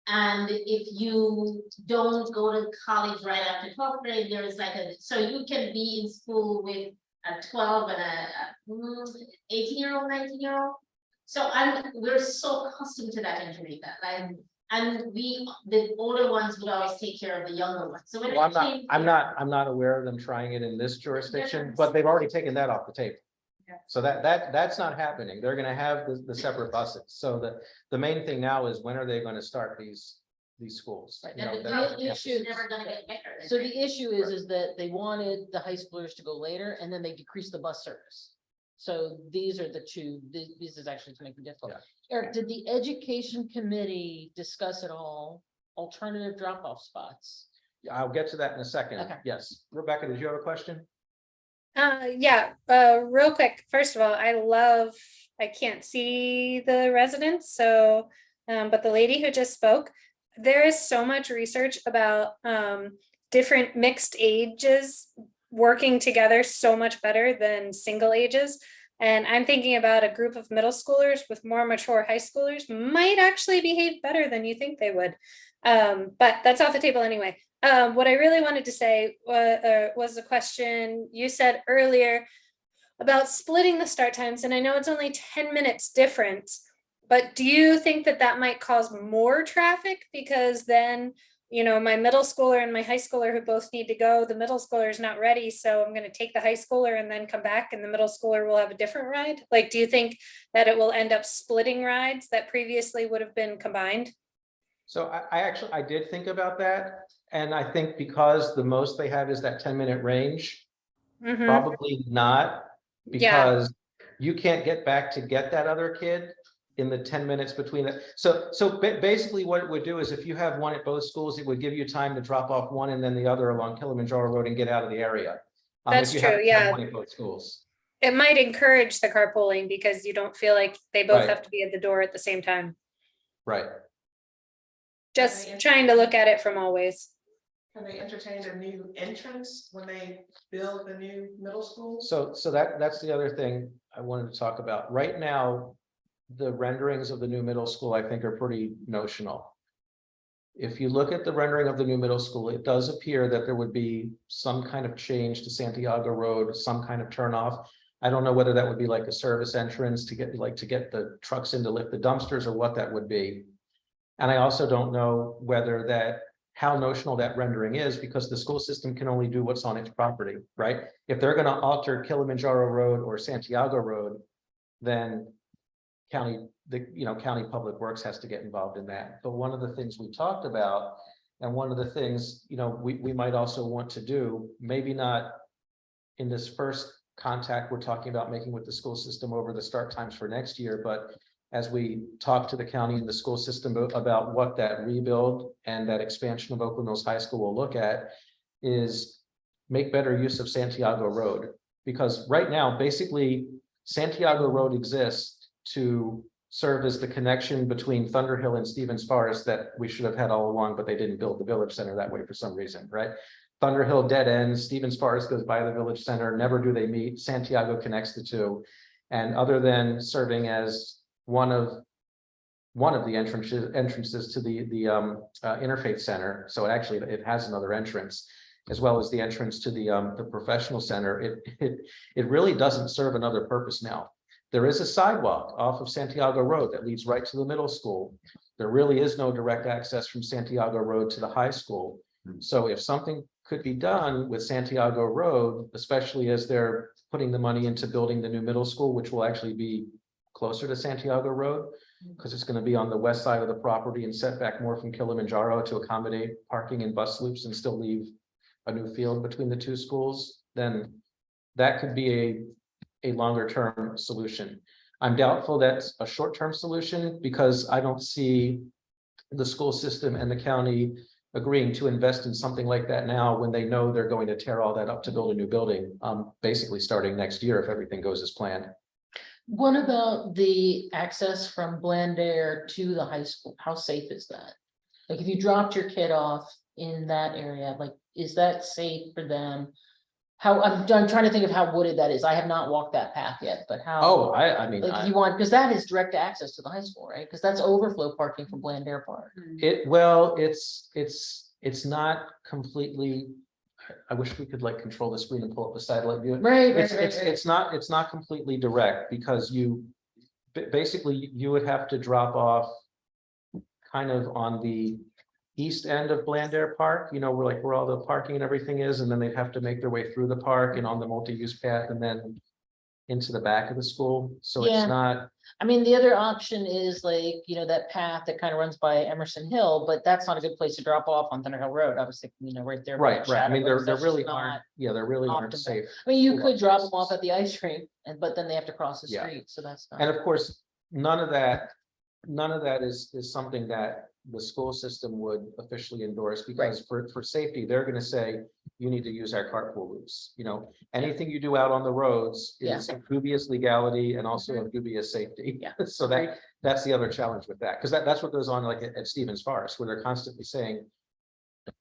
And if you don't go to college right after 12th grade, there is so you can be in school with a 12 and a 18-year-old, 19-year-old. So we're so accustomed to that in Jamaica, and the older ones would always take care of the younger ones. So when I'm not aware of them trying it in this jurisdiction, but they've already taken that off the table. Yeah. So that's not happening. They're going to have the separate buses. So the main thing now is, when are they going to start these schools? And the issue is never gonna get better. So the issue is that they wanted the high schoolers to go later, and then they decreased the bus service. So these are the two, this is actually to make it difficult. Yeah. Eric, did the education committee discuss at all alternative drop-off spots? I'll get to that in a second. Okay. Yes. Rebecca, did you have a question? Real quick. First of all, I can't see the residents, so, but the lady who just spoke, there is so much research about different mixed ages working together so much better than single ages. And I'm thinking about a group of middle schoolers with more mature high schoolers might actually behave better than you think they would. But that's off the table anyway. What I really wanted to say was the question you said earlier about splitting the start times. And I know it's only 10 minutes difference, but do you think that that might cause more traffic? Because then, you know, my middle schooler and my high schooler who both need to go, the middle schooler is not ready. So I'm going to take the high schooler and then come back and the middle schooler will have a different ride. Like, do you think that it will end up splitting rides that previously would have been combined? So I did think about that. And I think because the most they have is that 10-minute range, Mhm. probably not. Yeah. Because you can't get back to get that other kid in the 10 minutes between it. So basically what it would do is if you have one at both schools, it would give you time to drop off one and then the other along Kilimanjaro Road and get out of the area. That's if you true, happen to have yeah. one at both schools. It might encourage the carpooling because you don't feel like they both Right. have to be at the door at the same time. Right. Just Right. trying to look at it from all ways. Can they entertain a new entrance when they build the new middle school? So that's the other thing I wanted to talk about. Right now, the renderings of the new middle school, I think, are pretty notional. If you look at the rendering of the new middle school, it does appear that there would be some kind of change to Santiago Road, some kind of turnoff. I don't know whether that would be like a service entrance to get the trucks in to lift the dumpsters or what that would be. And I also don't know whether how notional that rendering is, because the school system can only do what's on its property, right? If they're going to alter Kilimanjaro Road or Santiago Road, then county public works has to get involved in that. But one of the things we talked about, and one of the things, we might also want to do, maybe not in this first contact we're talking about making with the school system over the start times for next year, but as we talk to the county and the school system about what that rebuild and that expansion of Oakland Mills High School will look at, is make better use of Santiago Road. Because right now, basically, Santiago Road exists to serve as the connection between Thunderhill and Stevens Forest that we should have had all along, but they didn't build the village center that way for some reason, right? Thunderhill dead ends, Stevens Forest goes by the village center, never do they meet. Santiago connects the two. And other than serving as one of the entrances to the interfaith center, so it has another entrance, as well as the entrance to the professional center, it really doesn't serve another purpose now. There is a sidewalk off of Santiago Road that leads right to the middle school. There really is no direct access from Santiago Road to the high school. So if something could be done with Santiago Road, especially as they're putting the money into building the new middle school, which will actually be closer to Santiago Road, because it's going to be on the west side of the property and set back more from Kilimanjaro to accommodate parking and bus loops and still leave a new field between the two schools, then that could be a longer term solution. I'm doubtful that's a short term solution, because I don't see the school system and the county agreeing to invest in something like that now when they know they're going to tear all that up to build a new building, basically starting next year if everything goes as planned. What about the access from Blandair to the high school? How safe is that? Like, if you dropped your kid off in that area, like, is that safe for them? I'm trying to think of how wooded that is. I have not walked that path yet, but how? Oh, I mean, Like, if you want, because that is direct access to the high school, right? Because that's overflow parking from Blandair Park. it's not completely. I wish we could like control the screen and pull up the satellite view. Right. It's not completely direct, because basically you would have to drop off kind of on the east end of Blandair Park, where all the parking and everything is, and then they'd have to make their way through the park and on the multi-use path and then into the back of the school. So Yeah. it's not. I mean, the other option is like, that path that kind of runs by Emerson Hill, but that's not a good place to drop off on Thunder Hill Road. I was thinking, right there. by Right. I mean, there Shadowbrook. That's really just aren't, not there really aren't optimal. safe. I mean, you school could drop them accesses. off at the ice rink, but then they have to cross the Yeah. street, so that's not. And of course, none of that is something that the school system would officially endorse, because for safety, they're going to say, you need to use our carpool routes. Anything you do out on the roads is dubious legality and also of dubious safety. Yeah. So that's the other challenge with that, because that's what goes on like at Stevens Forest, where they're constantly saying,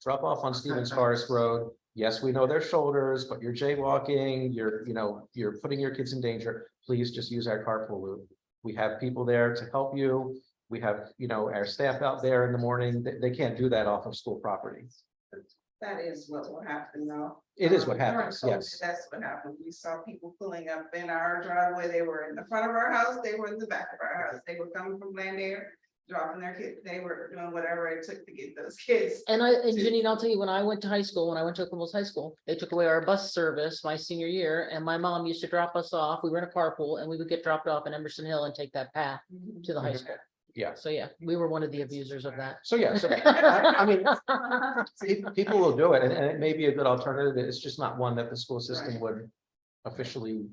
drop off on Stevens Forest Road, Yes, we know their shoulders, but you're jaywalking, you're putting your kids in danger. Please just use our carpool loop. We have people there to help you. We have, our staff out there in the morning. They can't do that off of school property. That is what will happen though. It is what During happens, COVID, yes. That's what happened. We saw people pulling up in our driveway. They were in the front of our house. They were in the back of our house. They were coming from Blandair, dropping their kids. They were doing whatever it took to get those kids. And Janine, I'll tell you, when I went to high school, when I went to Oakland Hills High School, they took away our bus service my senior year, and my mom used to drop us off. We were in a carpool, and we would get dropped off in Emerson Hill and take that path to the high Mhm. school. Yeah. So yeah, we were one of the abusers of that. So, yeah, so, I mean, people will do it, and it may be a good alternative. It's just not one that the school system would officially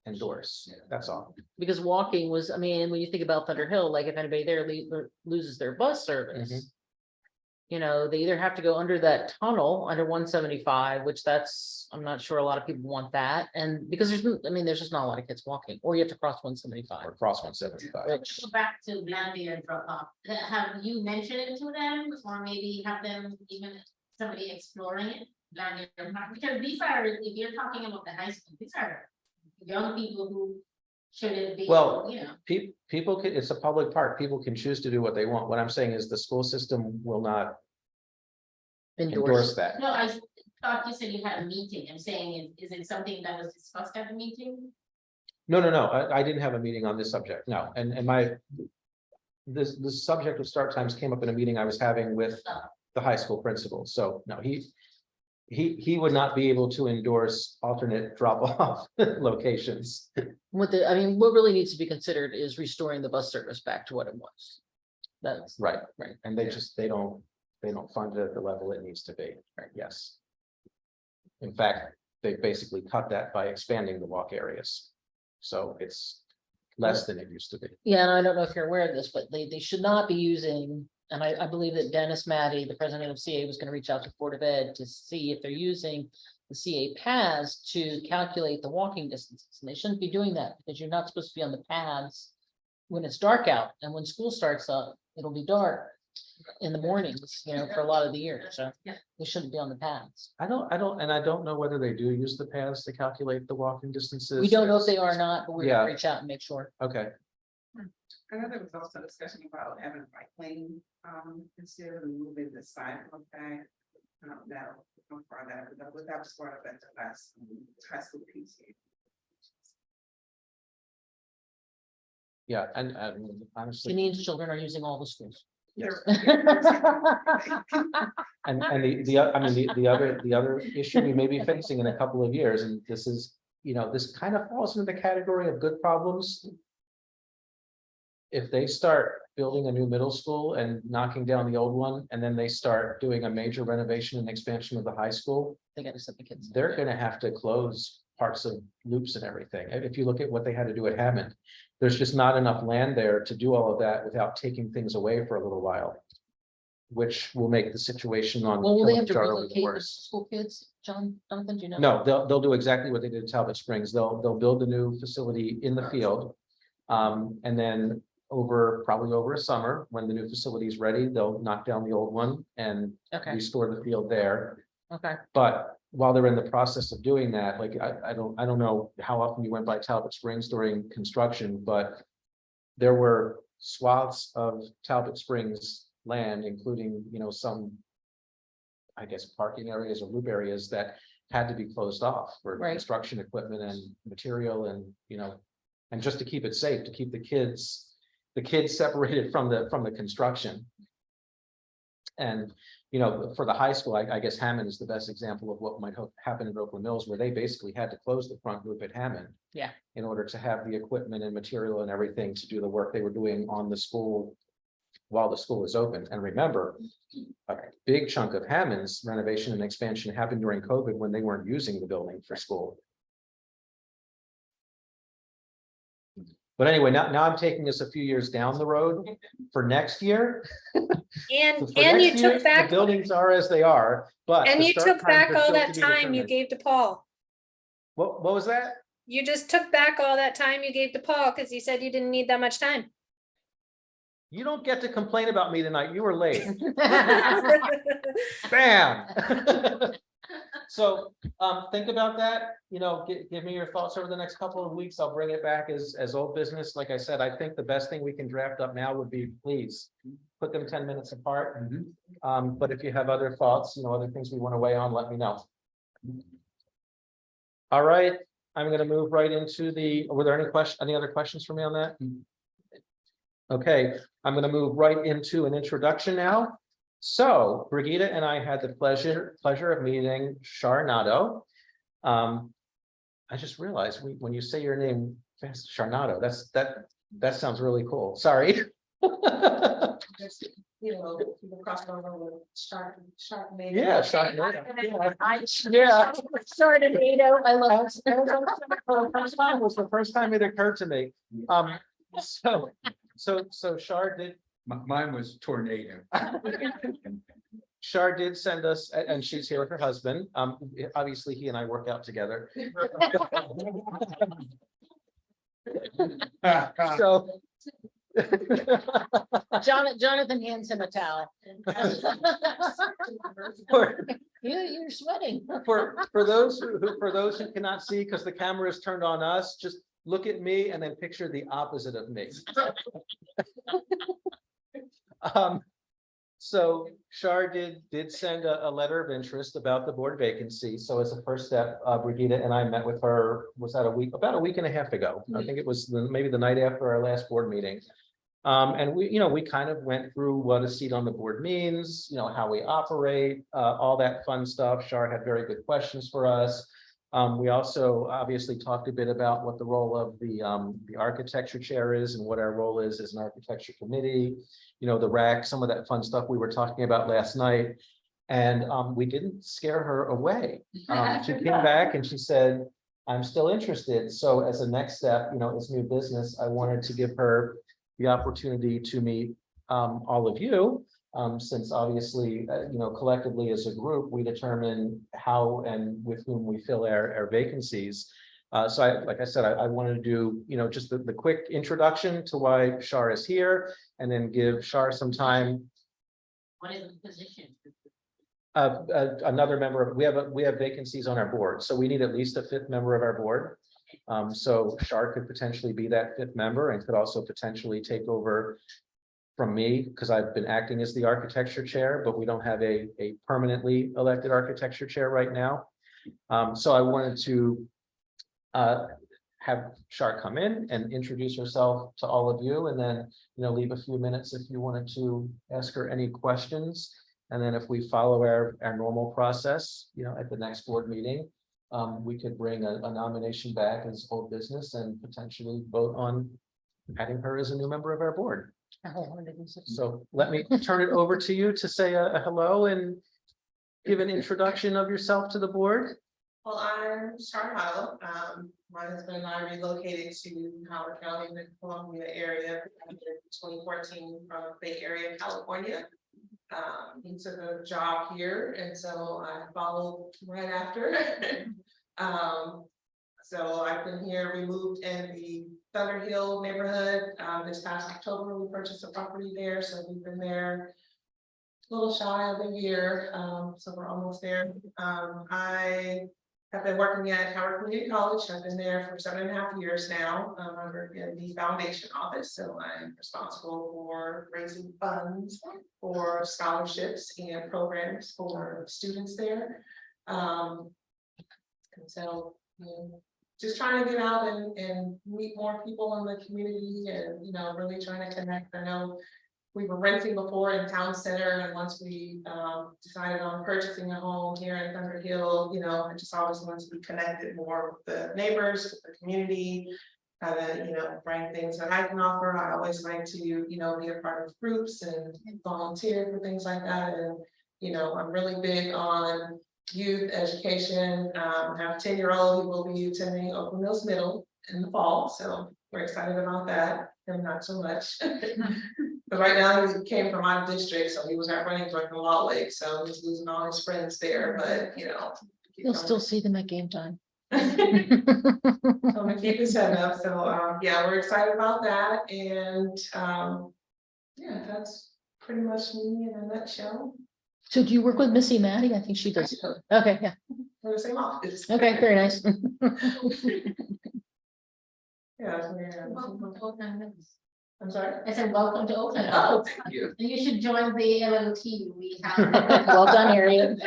endorse. That's all. Because walking was, I mean, when you think about Thunder Hill, like if anybody there loses their bus service. They either have to go under that tunnel under 175, which I'm not sure a lot of people want that. And because there's just not a lot of kids walking, or you have to cross 175. Or cross 175. Which, Go back to Blandy and drop off. Have you mentioned it to them, or maybe have them even somebody exploring it? Blandy or not? Because these are, if you're talking about the high school, these are young people who shouldn't be, Well, people can, it's a public park. People can choose to do what they want. What I'm saying is the school system will not endorse that. No, I thought you said you had a meeting. I'm saying, is it something that was discussed at the meeting? No, I didn't have a meeting on this subject, no, and this subject of start times came up in a meeting I was having with the high school principal, so no, he would not be able to endorse alternate drop-off locations. what really needs to be considered is restoring the bus service back to what it was. That's Right, and they don't fund it at the level it needs to be, right, yes. In fact, they basically cut that by expanding the walk areas. So it's less than it used to be. Yeah, and I don't know if you're aware of this, but they should not be using, and I believe that Dennis Matty, the president of CA, was going to reach out to Board of Ed to see if they're using the CA paths to calculate the walking distances. And they shouldn't be doing that because you're not supposed to be on the paths when it's dark out, and when school starts up, it'll be dark in the mornings, for a lot of the year. So they shouldn't be on the paths. I don't know whether they do use the paths to calculate the walking distances. We don't know if they are or not, but we're Yeah. gonna reach out and make sure. Okay, I know there was also discussion about having a bike lane, instead of moving the sidewalk back. Now, how far that would have sort of at the last high school piece. yeah, and honestly, Janine's children are using all the schools. yes. And the other issue we may be facing in a couple of years, and this is, this kind of falls into the category of good problems. If they start building a new middle school and knocking down the old one, and then they start doing a major renovation and expansion of the high school, They gotta set the kids. they're gonna have to close parts of loops and everything. If you look at what they had to do at Hammond, there's just not enough land there to do all of that without taking things away for a little while. Which will make the situation on. Well, will they have to Kilimanjaro relocate the worse. school kids, Jonathan, do you know? No, they'll do exactly what they did at Talbot Springs. They'll build a new facility in the field. And then probably over a summer, when the new facility is ready, they'll knock down the old one and Okay, restore the field there. okay. But while they're in the process of doing that, like, I don't know how often you went by Talbot Springs during construction, but there were swaths of Talbot Springs land, including, some, I guess, parking areas or loop areas that had to be closed off for Right. construction equipment and material and, and just to keep it safe, to keep the kids separated from the construction. And, for the high school, I guess Hammond is the best example of what might happen in Oakland Mills, where they basically had to close the front loop at Hammond. Yeah. In order to have the equipment and material and everything to do the work they were doing on the school while the school is open. And remember, a big chunk of Hammond's renovation and expansion happened during COVID when they weren't using the building for school. But anyway, now I'm taking us a few years down the road for next year. And For you next year, took back, the buildings are as they are, but. and the you start took times back are all still that to be time you determined. gave to Paul. What was that? You just took back all that time you gave to Paul because you said you didn't need that much time. You don't get to complain about me tonight. You were late. Bam. So, think about that, give me your thoughts over the next couple of weeks. I'll bring it back as old business. Like I said, I think the best thing we can draft up now would be, please, put them 10 minutes apart. But if you have other thoughts, other things we want to weigh on, let me know. All right, I'm gonna move right into were there any other questions for me on that? Okay, I'm gonna move right into an introduction now. So Brigitte and I had the pleasure of meeting Shar Nato. I just realized when you say your name, Sharnato, that sounds really cool. Sorry. Just, people crossing over with shark. Yeah, Sharknado. Yeah. Sharknado, I love it. That was the first time it occurred to me. So Shar did. Mine was tornado. Shar did send us, and she's here with her husband. Obviously, he and I work out together. So. Jonathan hands him a towel. You're sweating. For those who cannot see, because the camera is turned on us, just look at me and then picture the opposite of me. So Shar did send a letter of interest about the board vacancy. So as a first step, Brigitte and I met with her, was that about a week and a half ago? I think it was maybe the night after our last board meeting. And we kind of went through what a seat on the board means, how we operate, all that fun stuff. Shar had very good questions for us. We also obviously talked a bit about what the role of the architecture chair is and what our role is as an architecture committee, the RAC, some of that fun stuff we were talking about last night. And we didn't scare her away. She came back and she said, I'm still interested. So as a next step, as new business, I wanted to give her the opportunity to meet all of you. Since obviously, collectively as a group, we determine how and with whom we fill our vacancies. So like I said, I wanted to do, just the quick introduction to why Shar is here, and then give Shar some time. What is the position? Another member, we have vacancies on our board, so we need at least a 5th member of our board. So Shar could potentially be that 5th member and could also potentially take over from me, because I've been acting as the architecture chair, but we don't have a permanently elected architecture chair right now. So I wanted to have Shar come in and introduce herself to all of you, and then leave a few minutes if you wanted to ask her any questions. And then if we follow our normal process, at the next board meeting, we could bring a nomination back as old business and potentially vote on adding her as a new member of our board. So let me turn it over to you to say a hello and give an introduction of yourself to the board. Well, I'm Sharnato. My husband and I relocated to Howard County in the Columbia area in 2014 from the Bay Area, California. He took a job here, and so I followed right after. So I've been here. We moved in the Thunder Hill neighborhood this past October. We purchased a property there, so we've been there a little shy of a year. So we're almost there. I have been working at Howard Community College. I've been there for 7.5 years now. I work in the foundation office, so I'm responsible for raising funds for scholarships and programs for students there. And so, just trying to get out and meet more people in the community, and really trying to connect. I know we were renting before in Town Center, and once we decided on purchasing a home here in Thunder Hill, I just always wanted to be connected more with the neighbors, with the community, kind of, bring things that I can offer. I always like to, be a part of groups and volunteer for things like that. And, I'm really big on youth education. I have a 10-year-old who will be attending Oakland Mills Middle in the fall, so we're excited about that, and not so much. But right now he came from my district, so he was at running joint in Wall Lake, so he's losing all his friends there, but You'll still see them at game time. I'm gonna keep his head up. So yeah, we're excited about that. And yeah, that's pretty much me in a nutshell. So do you work with Missy Matty? I think she does. Okay, yeah. We're the same office. Okay, very nice. Yeah. I'm sorry. I said, welcome to Oakland. Oh, thank you. You should join the LLT. We have. Well done, Harriet.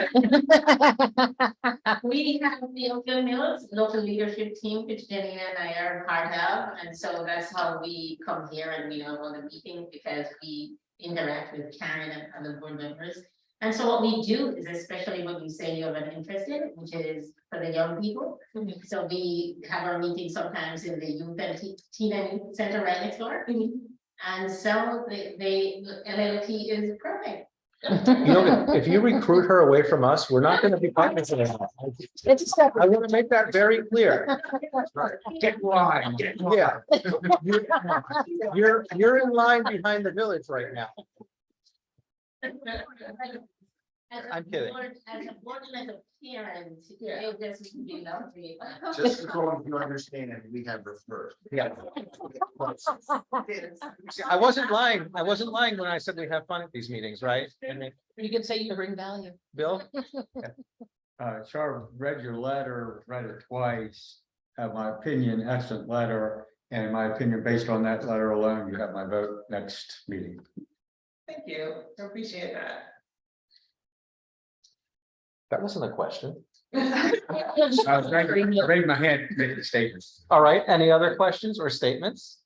We have the Oakland Mills local leadership team, which Jenny and I are part of, and so that's how we come here and we know all the meetings because we interact with Karen and other board members. And so what we do is especially when we say you have an interest in, which is for the young people. So we have our meetings sometimes in the youth and teen and youth center right next door. And so the LLT is perfect. You know, if you recruit her away from us, we're not gonna be partners anymore. I want to make that very clear. Get in line, get in line. Yeah. You're in line behind the village right now. I'm kidding. As a board and as a parent, this would be lovely. Just as long as you understand it, we have referred. Yeah. I wasn't lying. I wasn't lying when I said we have fun at these meetings, right? And then, You can say you bring value. Bill? Char, read your letter, read it twice. My opinion, excellent letter, and in my opinion, based on that letter alone, you have my vote next meeting. Thank you. I appreciate that. That wasn't a question. I was raising my hand, to make the statement. All right, any other questions or statements?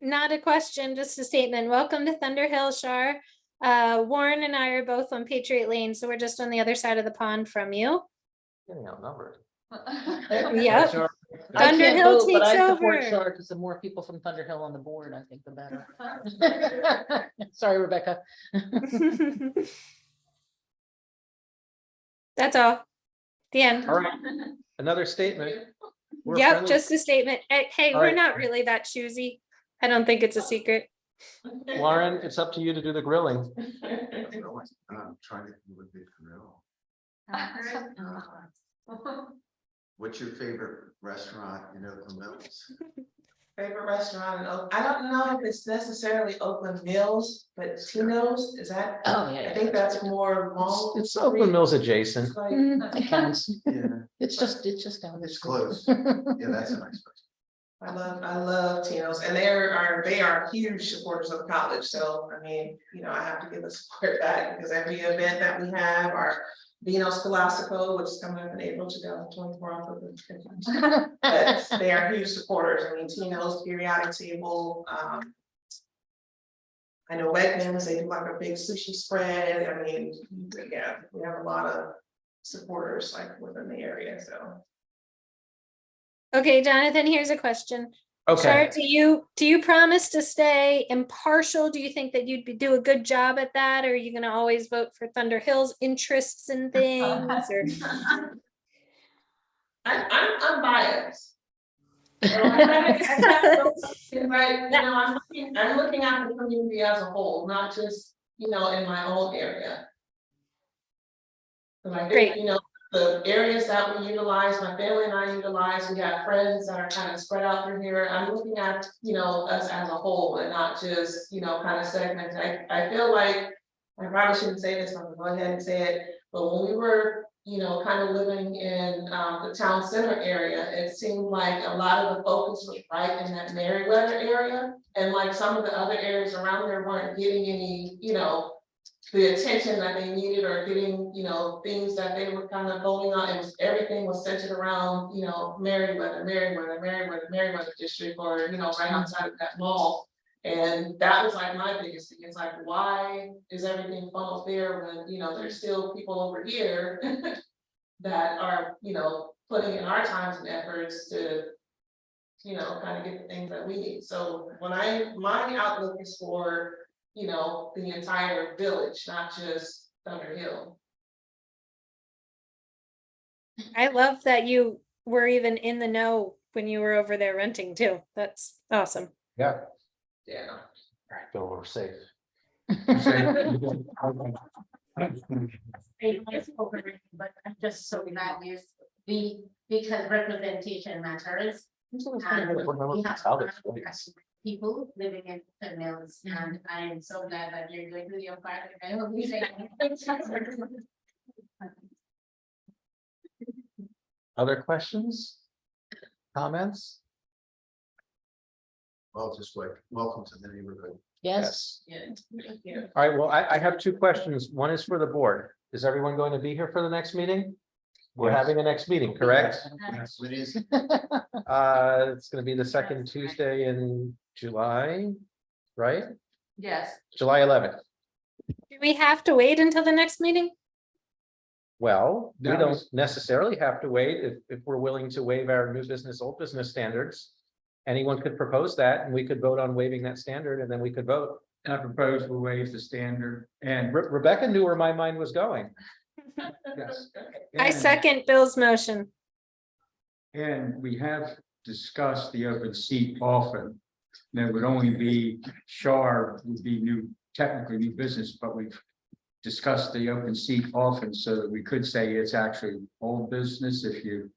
Not a question, just a statement. Welcome to Thunder Hill, Shar. Warren and I are both on Patriot Lane, so we're just on the other side of the pond from you. Getting outnumbered. Yep. Char, I Thunder can't Hill vote, but takes I support over. Char because the more people from Thunder Hill on the board, I think the better. Sorry, Rebecca. That's all. The end. All right, another statement. We're Yep, friendly- just a statement. Hey, All we're right. not really that choosy. I don't think it's a secret. Lauren, it's up to you to do the grilling. I'm trying to do a big grill. What's your favorite restaurant in Oakland Mills? Favorite restaurant in Oak, I don't know if it's necessarily Oakland Mills, but Tino's, is that? Oh, I yeah. think that's more long. It's Oakland Mills adjacent. Like, It counts. Yeah, It's just down. it's close. Yeah, that's a nice place. I love Tino's, and they are huge supporters of the college, so, I mean, I have to give a support back, because every event that we have, our Vino Scholastico, which is coming up in April 2024, I'll put the- but they are huge supporters. I mean, Tino's periodic table, I know Wegmans, they do like a big sushi spread. I mean, yeah, we have a lot of supporters like within the area, so. Okay, Jonathan, here's a question. Okay, Shar, do you promise to stay impartial? Do you think that you'd do a good job at that? Or are you gonna always vote for Thunder Hill's interests and things? Or I'm biased. I'm looking at the community as a whole, not just, in my own area. And I Great. think, the areas that we utilize, my family and I utilize, we have friends that are kind of spread out through here. I'm looking at, us as a whole and not just, kind of segments. I feel like, I probably shouldn't say this, I'm gonna go ahead and say it, but when we were, kind of living in the town center area, it seemed like a lot of the focus was right in that Merriweather area. And like some of the other areas around there weren't getting any, the attention that they needed or getting, things that they were kind of voting on. It was, everything was centered around, Merriweather district, or, right outside of that mall. And that was like my biggest thing. It's like, why is everything funneled there when, there's still people over here that are, putting in our times and efforts to, kind of get the things that we need. So my outlook is for, the entire village, not just Thunder Hill. I love that you were even in the know when you were over there renting too. That's awesome. yeah, Yeah. all right, Bill, we're safe. But I'm just so glad because representation matters. Who's the And board member we from have Talbot? to people living in the Mills, and I am so glad that you're going to your part. I hope you say. Other questions? Comments? Well, just like, welcome to the neighborhood. Yes, Yeah. All right, well, I have two questions. One is for the board. Is everyone going to be here for the next meeting? We're Yes. having a next meeting, correct? It is, It's gonna be the second Tuesday in July, right? Yes, July 11th. Do we have to wait until the next meeting? Well, we That don't was- necessarily have to wait if we're willing to waive our new business, old business standards. Anyone could propose that and we could vote on waiving that standard and then we could vote. I propose we waive the standard and. Rebecca knew where my mind was going. Yes. I And- second Bill's motion. And we have discussed the open seat often. There would only be, Shar would be new, technically new business, but we've discussed the open seat often so that we could say it's actually old business if you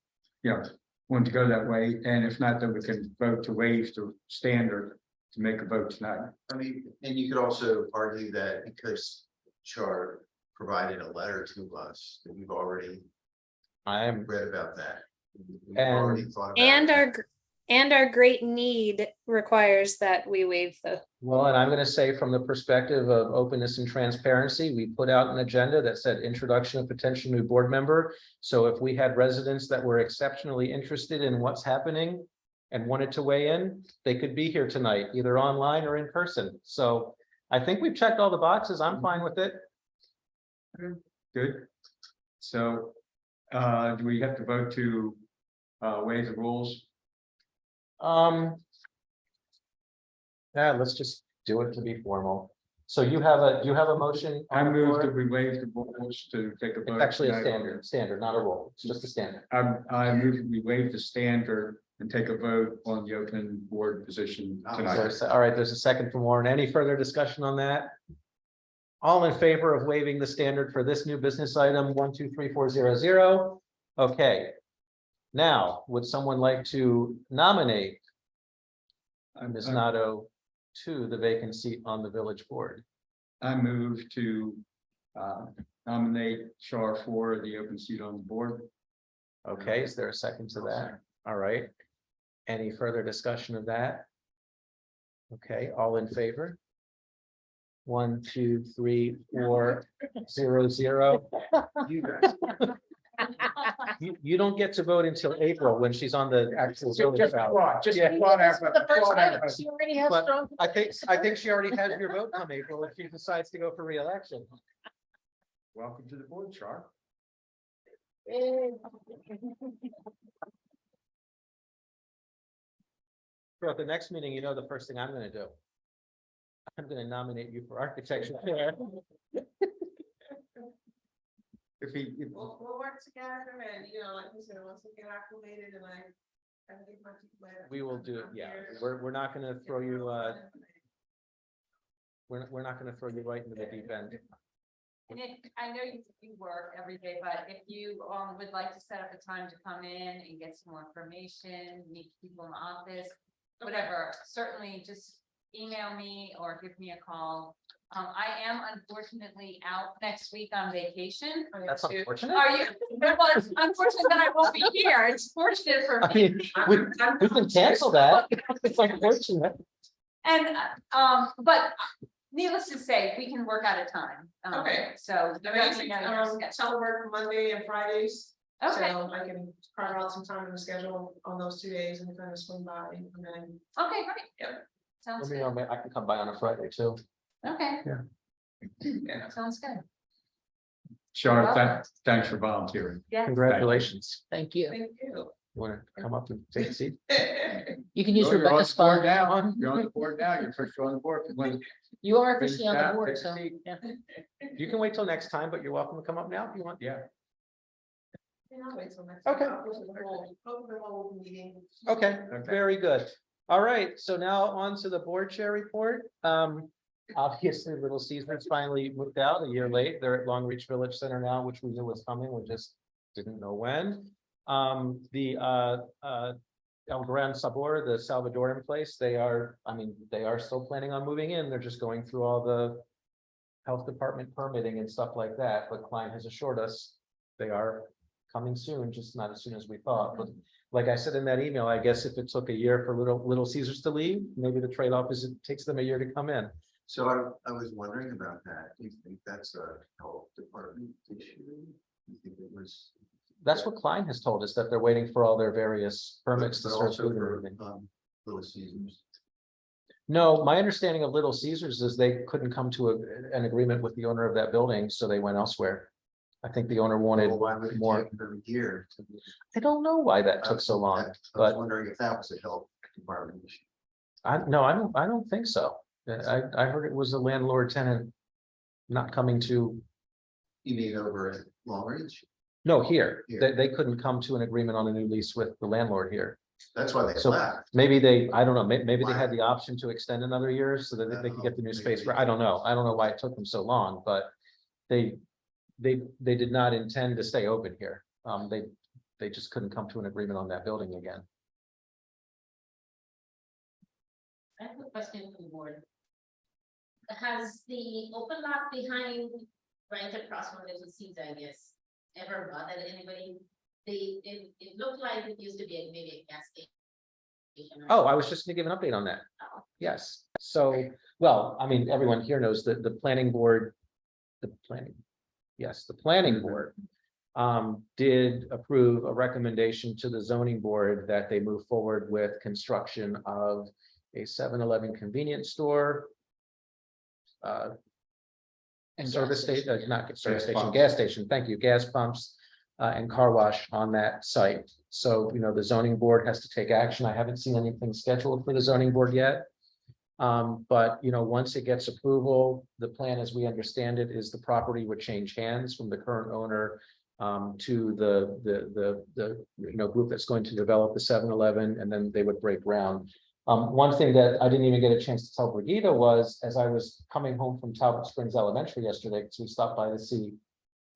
want to go that way. And if not, then we can vote to waive the standard to make a vote tonight. I mean, and you could also argue that because Char provided a letter to us, that we've already I am, read about that. We've And- already thought about And that. our great need requires that we waive the, well, and I'm gonna say from the perspective of openness and transparency, we put out an agenda that said introduction of potential new board member. So if we had residents that were exceptionally interested in what's happening and wanted to weigh in, they could be here tonight, either online or in person. So I think we've checked all the boxes. I'm fine with it. Good. So, do we have to vote to waive the rules? Yeah, let's just do it to be formal. So you have a motion? I on the move floor? that we waive the rules to take a vote. It's actually a tonight. standard, not a roll. It's just a standard. I move that we waive the standard and take a vote on the open board position Is tonight. there a All right, there's a second from Warren. Any further discussion on that? All in favor of waiving the standard for this new business item 123400? Okay. Now, would someone like to nominate Ms. Nato to the vacant seat on the village board? I move to nominate Char for the open seat on the board. Okay, is there a second to that? All right. Any further discussion of that? Okay, all in favor? 1, 2, 3, 4, 0. You guys, You don't get to vote until April when she's on the actual village ballot. Yeah. the first time, she already has But strong. I think she already has your vote come April if she decides to go for reelection. Welcome to the board, Char. So at the next meeting, you know, the first thing I'm gonna do. I'm gonna nominate you for architecture chair. We'll work together and, like we said, once we get acclimated and I get my feet wet. We will do it, I'm yeah. here. We're not gonna throw you, we're not gonna throw you right into the deep end. and if, I know you work every day, but if you would like to set up a time to come in and get some more information, meet people in the office, whatever, certainly just email me or give me a call. I am unfortunately out next week on vacation. That's unfortunate. Are you? Well, it's unfortunate that I won't be here. It's fortunate for I me. mean, we can cancel that. It's unfortunate. And, but needless to say, we can work out a time. Okay. So. let me know your schedule. Telework Monday and Fridays. Okay, So I can carve out some time in the schedule on those 2 days and kind of swing by and then. okay, great. Yep. Sounds Let me good. know, I can come by on a Friday too. Okay. Yeah. Sounds good. Char, thanks for volunteering. Yeah. Congratulations. Thank you. Thank you. You wanna come up and take a seat? You can use Oh, you're on Rebecca's the board spot. now. You're on the board now. You're first on the board. You are officially on the Yeah, board, take a so. seat. Yeah. You can wait till next time, but you're welcome to come up now if you want. Yeah. I'll wait till next Okay. time. I'll go to the whole meeting. Okay, very good. All right, so now on to the board chair report. Obviously, Little Caesars finally moved out a year late. They're at Long Reach Village Center now, which we knew was coming. We just didn't know when. The El Gran Sabor, the Salvadoran place, they are, I mean, they are still planning on moving in. They're just going through all the health department permitting and stuff like that, but Klein has assured us they are coming soon, just not as soon as we thought. But like I said in that email, I guess if it took a year for Little Caesars to leave, maybe the trade-off is it takes them a year to come in. So I was wondering about that. Do you think that's a health department issue? You think it was? That's what Klein has told us, that they're waiting for all their various permits to But start also moving for, everything. Little Caesars. No, my understanding of Little Caesars is they couldn't come to an agreement with the owner of that building, so they went elsewhere. I think the owner wanted Well, why would it more. take them a year? I don't know why that took so long, I was but wondering if that was a health department issue. no, I don't think so. I heard it was a landlord tenant not coming to, You mean over at Long Ridge? no, here. Here. They couldn't come to an agreement on a new lease with the landlord here. That's why they So left. maybe they, I don't know, maybe they had the option to extend another year so that they could get the new Maybe space. they I don't know. I don't know why it took them so long, but they did not intend to stay open here. They just couldn't come to an agreement on that building again. I have a question for the board. Has the open lot behind, right across from Little Caesar, I guess, ever bothered anybody? It looked like it used to be maybe a gas station. Oh, I was just gonna give an update on that. Oh. Yes, so, well, I mean, everyone here knows that the planning board, the planning board did approve a recommendation to the zoning board that they move forward with construction of a 7-Eleven convenience store. And service station, not service station, pumps. gas station, thank you, gas pumps. And car wash on that site. So, the zoning board has to take action. I haven't seen anything scheduled for the zoning board yet. But, once it gets approval, the plan, as we understand it, is the property would change hands from the current owner to the group that's going to develop the 7-Eleven, and then they would break ground. One thing that I didn't even get a chance to tell Brigida was, as I was coming home from Talbot Springs Elementary yesterday, because we stopped by to see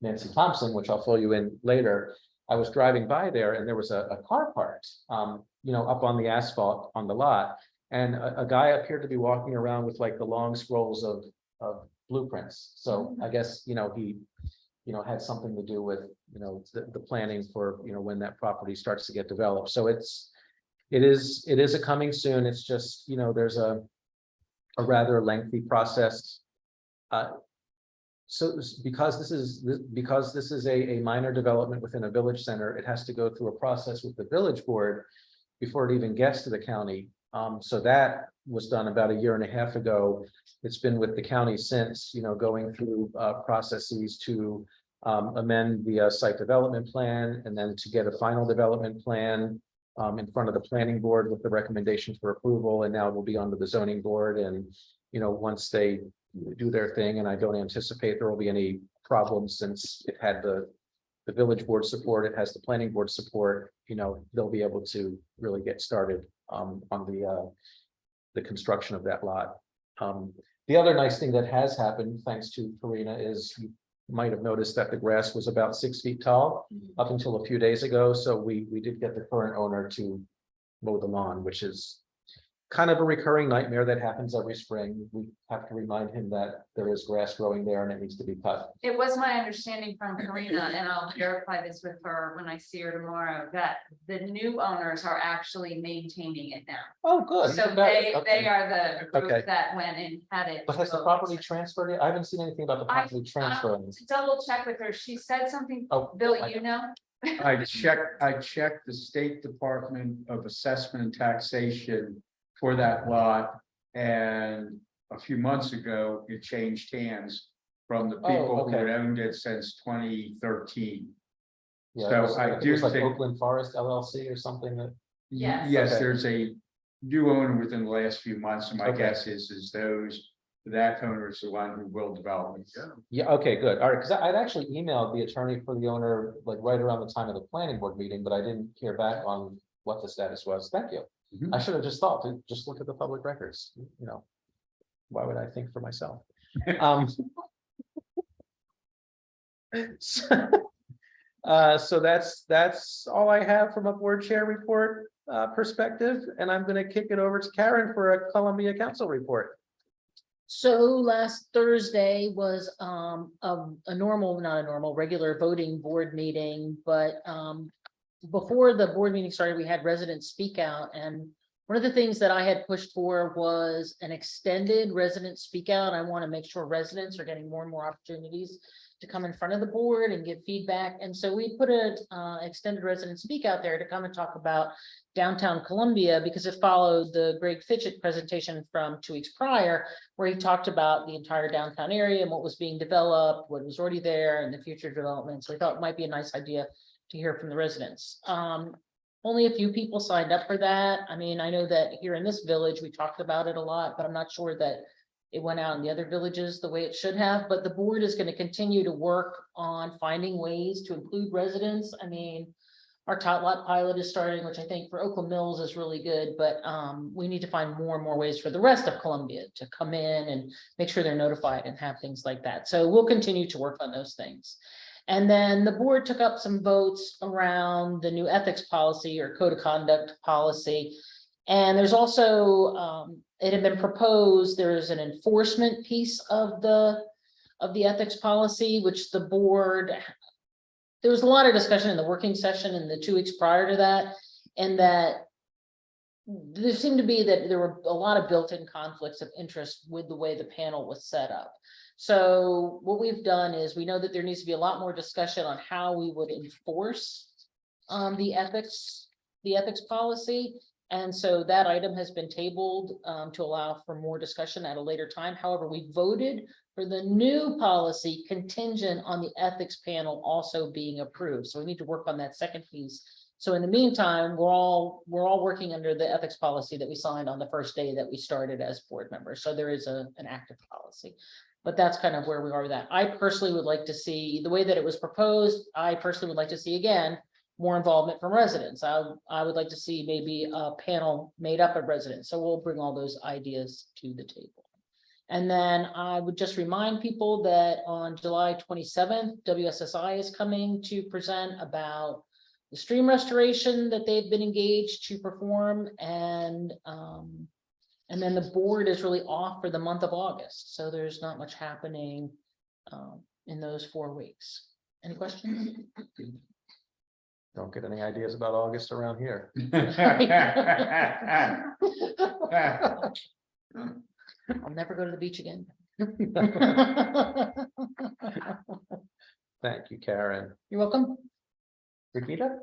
Nancy Thompson, which I'll fill you in later. I was driving by there and there was a car parked, up on the asphalt on the lot. And a guy appeared to be walking around with like the long scrolls of blueprints. So I guess, he, had something to do with, the planning for, when that property starts to get developed. So it is a coming soon. It's just, there's a rather lengthy process. So because this is a minor development within a village center, it has to go through a process with the village board before it even gets to the county. So that was done about a year and a half ago. It's been with the county since, going through processes to amend the site development plan, and then to get a final development plan in front of the planning board with the recommendation for approval, and now it will be onto the zoning board. And once they do their thing, and I don't anticipate there will be any problems, since it had the village board support, it has the planning board support, they'll be able to really get started on the construction of that lot. The other nice thing that has happened, thanks to Karina, is you might have noticed that the grass was about 6 feet tall up until a few days ago. So we did get the current owner to mow the lawn, which is kind of a recurring nightmare that happens every spring. We have to remind him that there is grass growing there and it needs to be cut. It was my understanding from Karina, and I'll verify this with her when I see her tomorrow, that the new owners are actually maintaining it now. Oh, good. So Okay. they are the Okay. group that went and had it. But has the property transferred yet? I haven't seen anything about the property transferring. Double check with her. She said something, Oh, Bill, I- you know? I checked the State Department of Assessment and Taxation for that lot. And a few months ago, it changed hands from the people who had okay. owned it since 2013. Yeah, So it was- I think it do was like think- Oakland Forest LLC or something that. Yes. Yes, Okay. there's a new owner within the last few months, and my Okay. guess is that owner is the one who will develop it. Yeah. Yeah, okay, good. All right, because I'd actually emailed the attorney for the owner, like right around the time of the planning board meeting, but I didn't hear back on what the status was. Thank you. Mhm. I should have just thought to just look at the public records, Why would I think for myself? Um, so, So that's all I have from a board chair report perspective, and I'm gonna kick it over to Karen for a Columbia Council report. So last Thursday was a normal, not a normal, regular voting board meeting, but before the board meeting started, we had residents speak out, and one of the things that I had pushed for was an extended resident speak out. I want to make sure residents are getting more and more opportunities to come in front of the board and give feedback. And so we put a extended resident speak out there to come and talk about downtown Columbia, because it followed the Greg Fitchett presentation from 2 weeks prior, where he talked about the entire downtown area and what was being developed, what was already there, and the future development. So I thought it might be a nice idea to hear from the residents. Only a few people signed up for that. I mean, I know that here in this village, we talked about it a lot, but I'm not sure that it went out in the other villages the way it should have. But the board is going to continue to work on finding ways to include residents. I mean, our tot lot pilot is starting, which I think for Oakland Mills is really good, but we need to find more and more ways for the rest of Columbia to come in and make sure they're notified and have things like that. So we'll continue to work on those things. And then the board took up some votes around the new ethics policy or code of conduct policy. And there's also, it had been proposed, there's an enforcement piece of the ethics policy, which the board, there was a lot of discussion in the working session in the 2 weeks prior to that, and that there seemed to be that there were a lot of built-in conflicts of interest with the way the panel was set up. So what we've done is we know that there needs to be a lot more discussion on how we would enforce the ethics policy. And so that item has been tabled to allow for more discussion at a later time. However, we voted for the new policy contingent on the ethics panel also being approved. So we need to work on that second piece. So in the meantime, we're all working under the ethics policy that we signed on the first day that we started as board members. So there is an active policy. But that's kind of where we are with that. I personally would like to see the way that it was proposed. I personally would like to see, again, more involvement from residents. I would like to see maybe a panel made up of residents. So we'll bring all those ideas to the table. And then I would just remind people that on July 27th, WSSI is coming to present about the stream restoration that they've been engaged to perform. And then the board is really off for the month of August. So there's not much happening in those 4 weeks. Any questions? Don't get any ideas about August around here. I'll never go to the beach again. Thank you, Karen. You're welcome. Rikita?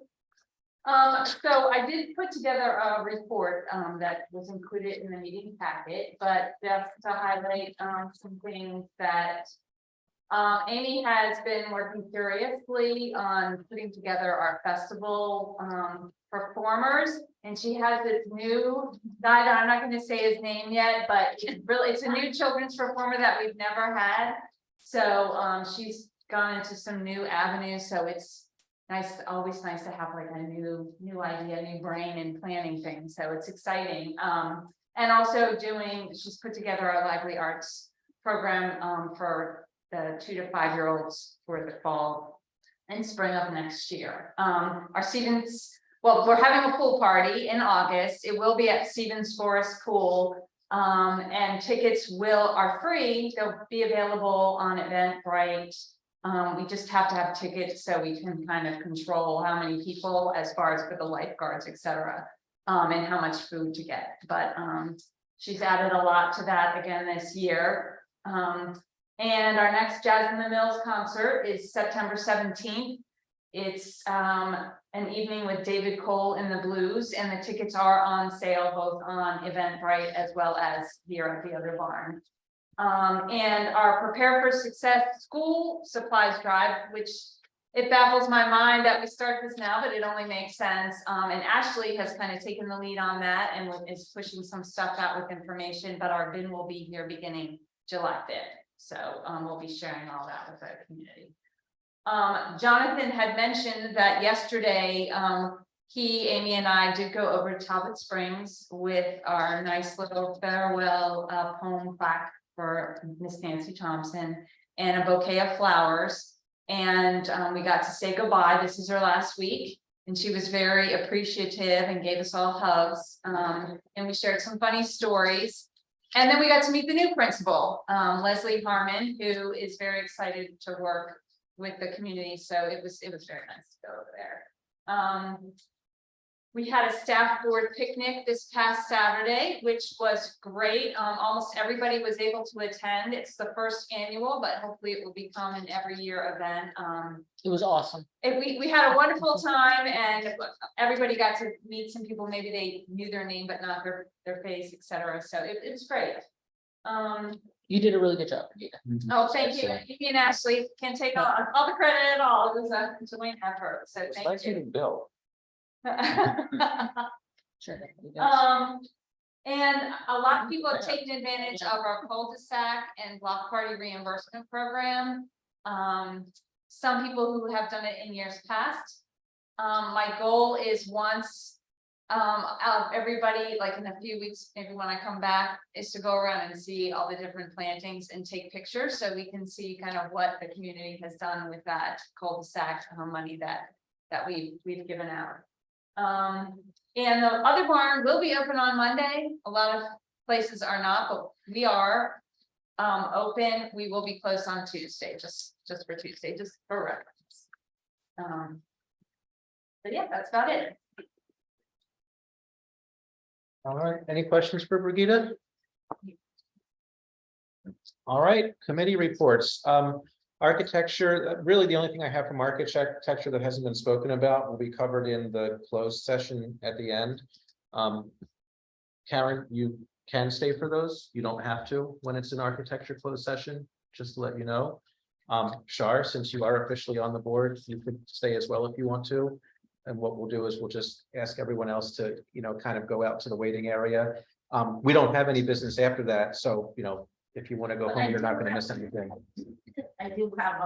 So I did put together a report that was included in the meeting packet, but just to highlight some things that Amy has been working furiously on putting together our festival performers, and she has this new guy that I'm not going to say his name yet, but it's a new children's performer that we've never had. So she's gone into some new avenues, so it's nice, always nice to have like a new idea, new brain and planning things. So it's exciting. And also she's put together a lively arts program for the 2 to 5 year olds for the fall and spring of next year. Our Stevens, well, we're having a pool party in August. It will be at Stevens Forest Pool. And tickets are free. They'll be available on Eventbrite. We just have to have tickets so we can kind of control how many people as far as for the lifeguards, et cetera, and how much food to get. But she's added a lot to that again this year. And our next Jazz in the Mills concert is September 17th. It's an evening with David Cole in the blues, and the tickets are on sale both on Eventbrite as well as here at the other barn. And our Prepare for Success school supplies drive, which it baffles my mind that we start this now, but it only makes sense. And Ashley has kind of taken the lead on that and is pushing some stuff out with information, but our bin will be here beginning July 5th. So we'll be sharing all that with the community. Jonathan had mentioned that yesterday, Amy and I did go over to Talbot Springs with our nice little farewell poem plaque for Miss Nancy Thompson and a bouquet of flowers. And we got to say goodbye. This is her last week. And she was very appreciative and gave us all hugs. And we shared some funny stories. And then we got to meet the new principal, Leslie Harmon, who is very excited to work with the community. So it was very nice to go over there. We had a staff board picnic this past Saturday, which was great. Almost everybody was able to attend. It's the first annual, but hopefully it will become an every year event. It was awesome. We had a wonderful time and everybody got to meet some people. Maybe they knew their name, but not their face, etc. So it was great. You did a really good job, Brigida. Oh, thank you. You and Ashley can take all the credit at all. It was a joint effort. So It's thank nice you. meeting Bill. Sure. you guys- And a lot of people have taken advantage of our cul-de-sac and block party reimbursement program. Some people who have done it in years past. My goal is once out of everybody, like in a few weeks, maybe when I come back, is to go around and see all the different plantings and take pictures so we can see kind of what the community has done with that cul-de-sac money that we've given out. And the other barn will be open on Monday. A lot of places are not, but we are open. We will be closed on Tuesday, just for Tuesday, just for reference. But yeah, that's about it. All right, any questions for Brigida? All right, committee reports. Architecture, really the only thing I have from architecture that hasn't been spoken about will be covered in the closed session at the end. Karen, you can stay for those. You don't have to when it's an architecture closed session, just to let you know. Shar, since you are officially on the board, you could stay as well if you want to. And what we'll do is we'll just ask everyone else to, kind of go out to the waiting area. We don't have any business after that, so, if you want to go But home, I you're not do going to have- miss anything. I do have,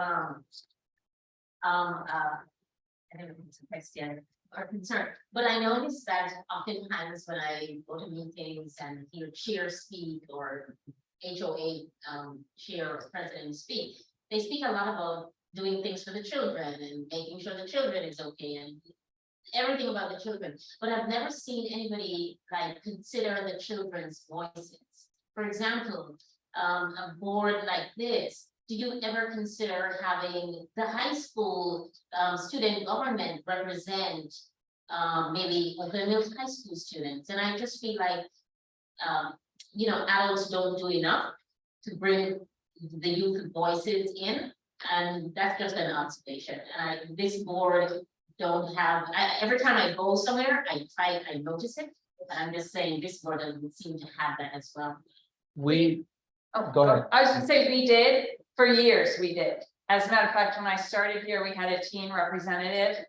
I think it's a question or concern, but I noticed that oftentimes when I go to meetings and hear chair speak or HOA, chair or president speak, they speak a lot about doing things for the children and making sure the children is okay and everything about the children, but I've never seen anybody like consider the children's voices. For example, a board like this, do you ever consider having the high school student government represent maybe Oakland Mills High School students? And I just feel like adults don't do enough to bring the youth voices in, and that's just an observation. And this board don't have, every time I go somewhere, I notice it, but I'm just saying this board doesn't seem to have that as well. Go ahead. I was gonna say, we did, for years, we did. As a matter of fact, when I started here, we had a teen representative.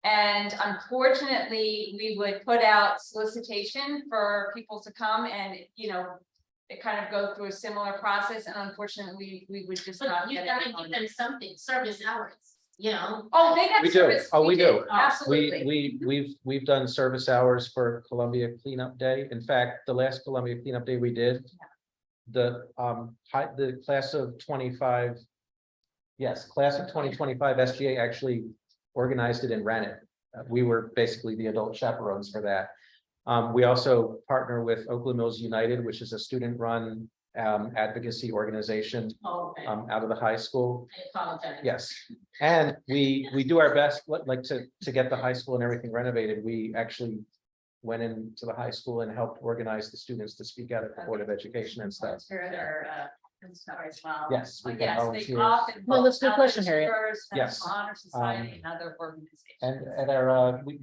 And unfortunately, we would put out solicitation for people to come and, it kind of go through a similar process, and unfortunately, we would just But not you get gotta it. give them something, service hours, Oh, they got We do. service. Oh, we do. Absolutely. We've done service hours for Columbia Cleanup Day. In fact, the last Columbia Cleanup Day we did. The class of 25. Yes, class of 2025 SGA actually organized it and ran it. We were basically the adult chaperones for that. We also partner with Oakland Mills United, which is a student-run advocacy organization Okay, out of the high school. I apologize. Yes, and we do our best, like to get the high school and everything renovated. We actually went into the high school and helped organize the students to speak out at the Board of Education and stuff. Volunteer, as well. Yes, we But get yes, they volunteers. often. No, that's a good help question, the Harriet. Spurs, Yes. National Honor Society and other organizations. And at our, we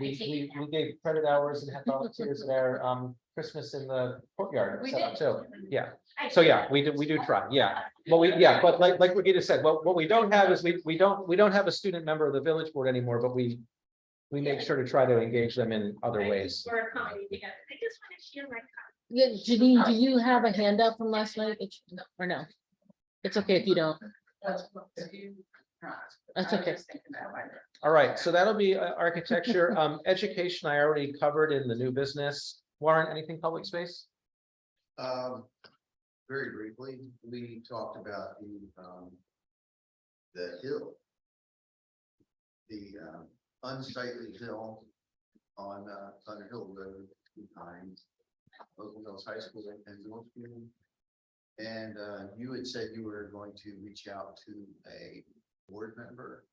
gave credit hours and had volunteers at our Christmas in the courtyard We set up did. too. Yeah, so yeah, we do try, yeah. Well, but like Regina said, what we don't have is we don't have a student member of the village board anymore, but we make sure to try to engage them in other ways. We're accommodating together. I just want to share my. Yeah, Janine, do you have a handout from last night or no? It's okay if you don't. That's okay. All right, so that'll be architecture. Education I already covered in the new business. Warren, anything public space? Very briefly, we talked about the hill the unsightly hill on Thunder Hill Road behind Oakland Hills High School and Northfield. And you had said you were going to reach out to a board member,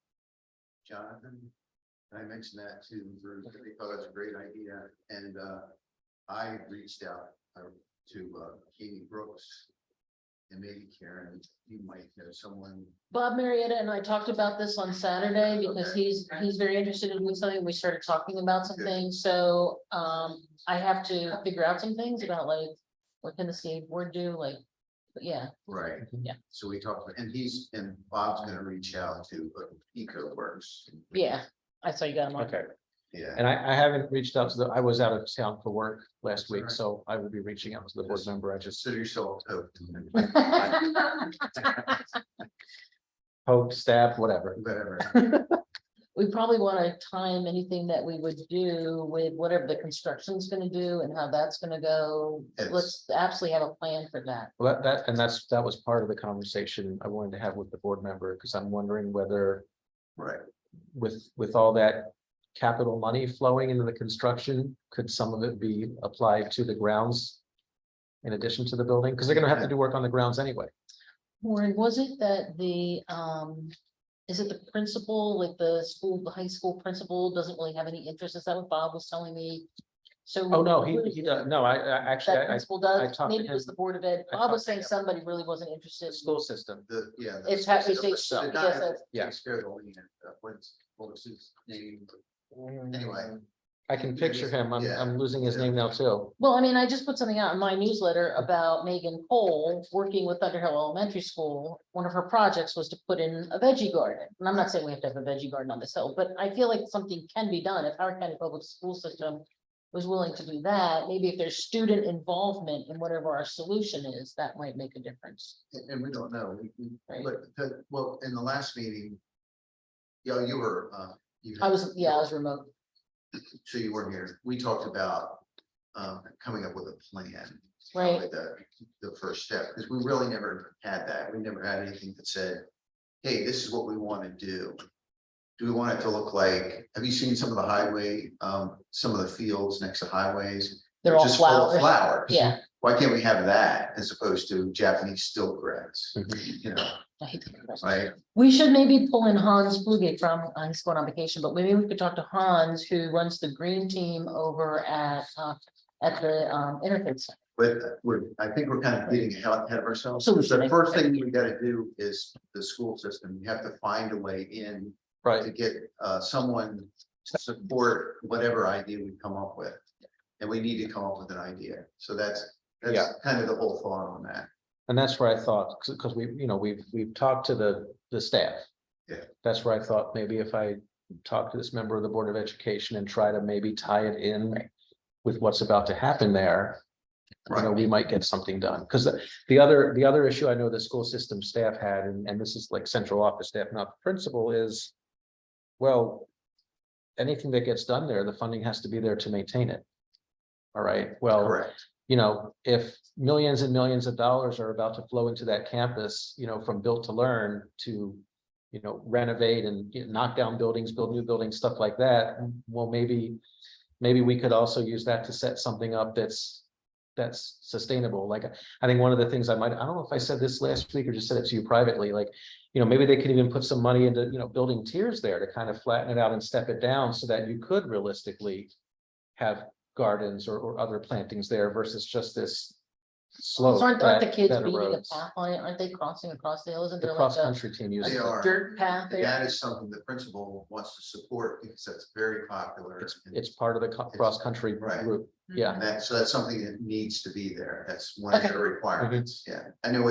Jonathan. And I mentioned that to Bruce, they thought it was a great idea, and I reached out to Katie Brooks. And maybe Karen, you might know someone. Bob Marietta and I talked about this on Saturday because he's very interested in doing something. We started talking about some Good. things, so I have to figure out some things about like what can the CA board do, like, but yeah. Right. Yeah. So we talked, and Bob's gonna reach out to EcoWorks. Yeah, I saw you got him on. Okay, Yeah. and I haven't reached out to I was out of town for work last That's week, all right. so I will be reaching out to the board member. I just Consider yourself toast. hope, staff, whatever. Whatever. We probably want to time anything that we would do with whatever the construction's gonna do and how that's gonna go. It's- Let's absolutely have a plan for that. Well, that was part of the conversation I wanted to have with the board member, because I'm wondering whether Right. with all that capital money flowing into the construction, could some of it be applied to the grounds in addition to the building? Because they're gonna have to do work on the grounds anyway. Warren, was it that the, is it the principal, like the school, the high school principal doesn't really have any interest? Is that what Bob was telling me? So. Oh, no, he does, no, I actually, That I principal I does, talked to maybe it was him. the Board of Ed. I Bob talked was to saying him. somebody really wasn't interested. The school system, Yeah. It's how we take- So the yes, guy that's- yeah. takes care of the land, what was his name? Anyway. I can picture him, Yeah. I'm losing his name now too. Well, I mean, I just put something out in my newsletter about Megan Cole working with Thunderhill Elementary School. One of her projects was to put in a veggie garden. And I'm not saying we have to have a veggie garden on this hill, but I feel like something can be done if Howard County Public School System was willing to do that. Maybe if there's student involvement in whatever our solution is, that might make a difference. And we don't know, Right. but, well, in the last meeting. Yeah, you were, I was remote. So you weren't here, we talked about, coming up with a plan. Right. Probably the first step, because we really never had that, we never had anything that said, hey, this is what we want to do. Do we want it to look like, have you seen some of the highway, some of the fields next to highways? They're all just full of flowers. Flowers. Yeah. Why can't we have that as opposed to Japanese stilt grass, Mhm. you know, I hate that. right? We should maybe pull in Hans Flugate from, he's going on vacation, but maybe we could talk to Hans, who runs the green team over at the Interfaith Center. But I think we're kind of getting ahead of ourselves. Solution. The first thing we gotta do is the school system. You have to find a way in to Right, get someone to support whatever idea we come up with. And we need to come up with an idea. So that's Yeah. kind of the whole thought on that. and that's where I thought, because we've talked to the staff. Yeah. That's where I thought maybe if I talk to this member of the Board of Education and try to maybe tie it in with what's about to happen there. We might get something done, because the other issue I know the school system staff had, and this is like central office staff, not the principal, is. Well. Anything that gets done there, the funding has to be there to maintain it. All right, well, Correct. if millions and millions of dollars are about to flow into that campus, from built to learn to. Renovate and knock down buildings, build new buildings, stuff like that, well, maybe we could also use that to set something up that's sustainable. Like, I think one of the things I don't know if I said this last week or just said it to you privately, like, maybe they could even put some money into, building tiers there to kind of flatten it out and step it down so that you could realistically have gardens or other plantings there versus just this slope. Aren't the that kids that beating a erodes. path on it? Aren't they crossing across the hill? Isn't The there like cross a country team uses They it. are. dirt path And there? that is something the principal wants to support because that's very popular. It's part of the cross country Right. group. Yeah, And so that's something that needs to be there. That's one of Okay. the requirements. Yeah, I know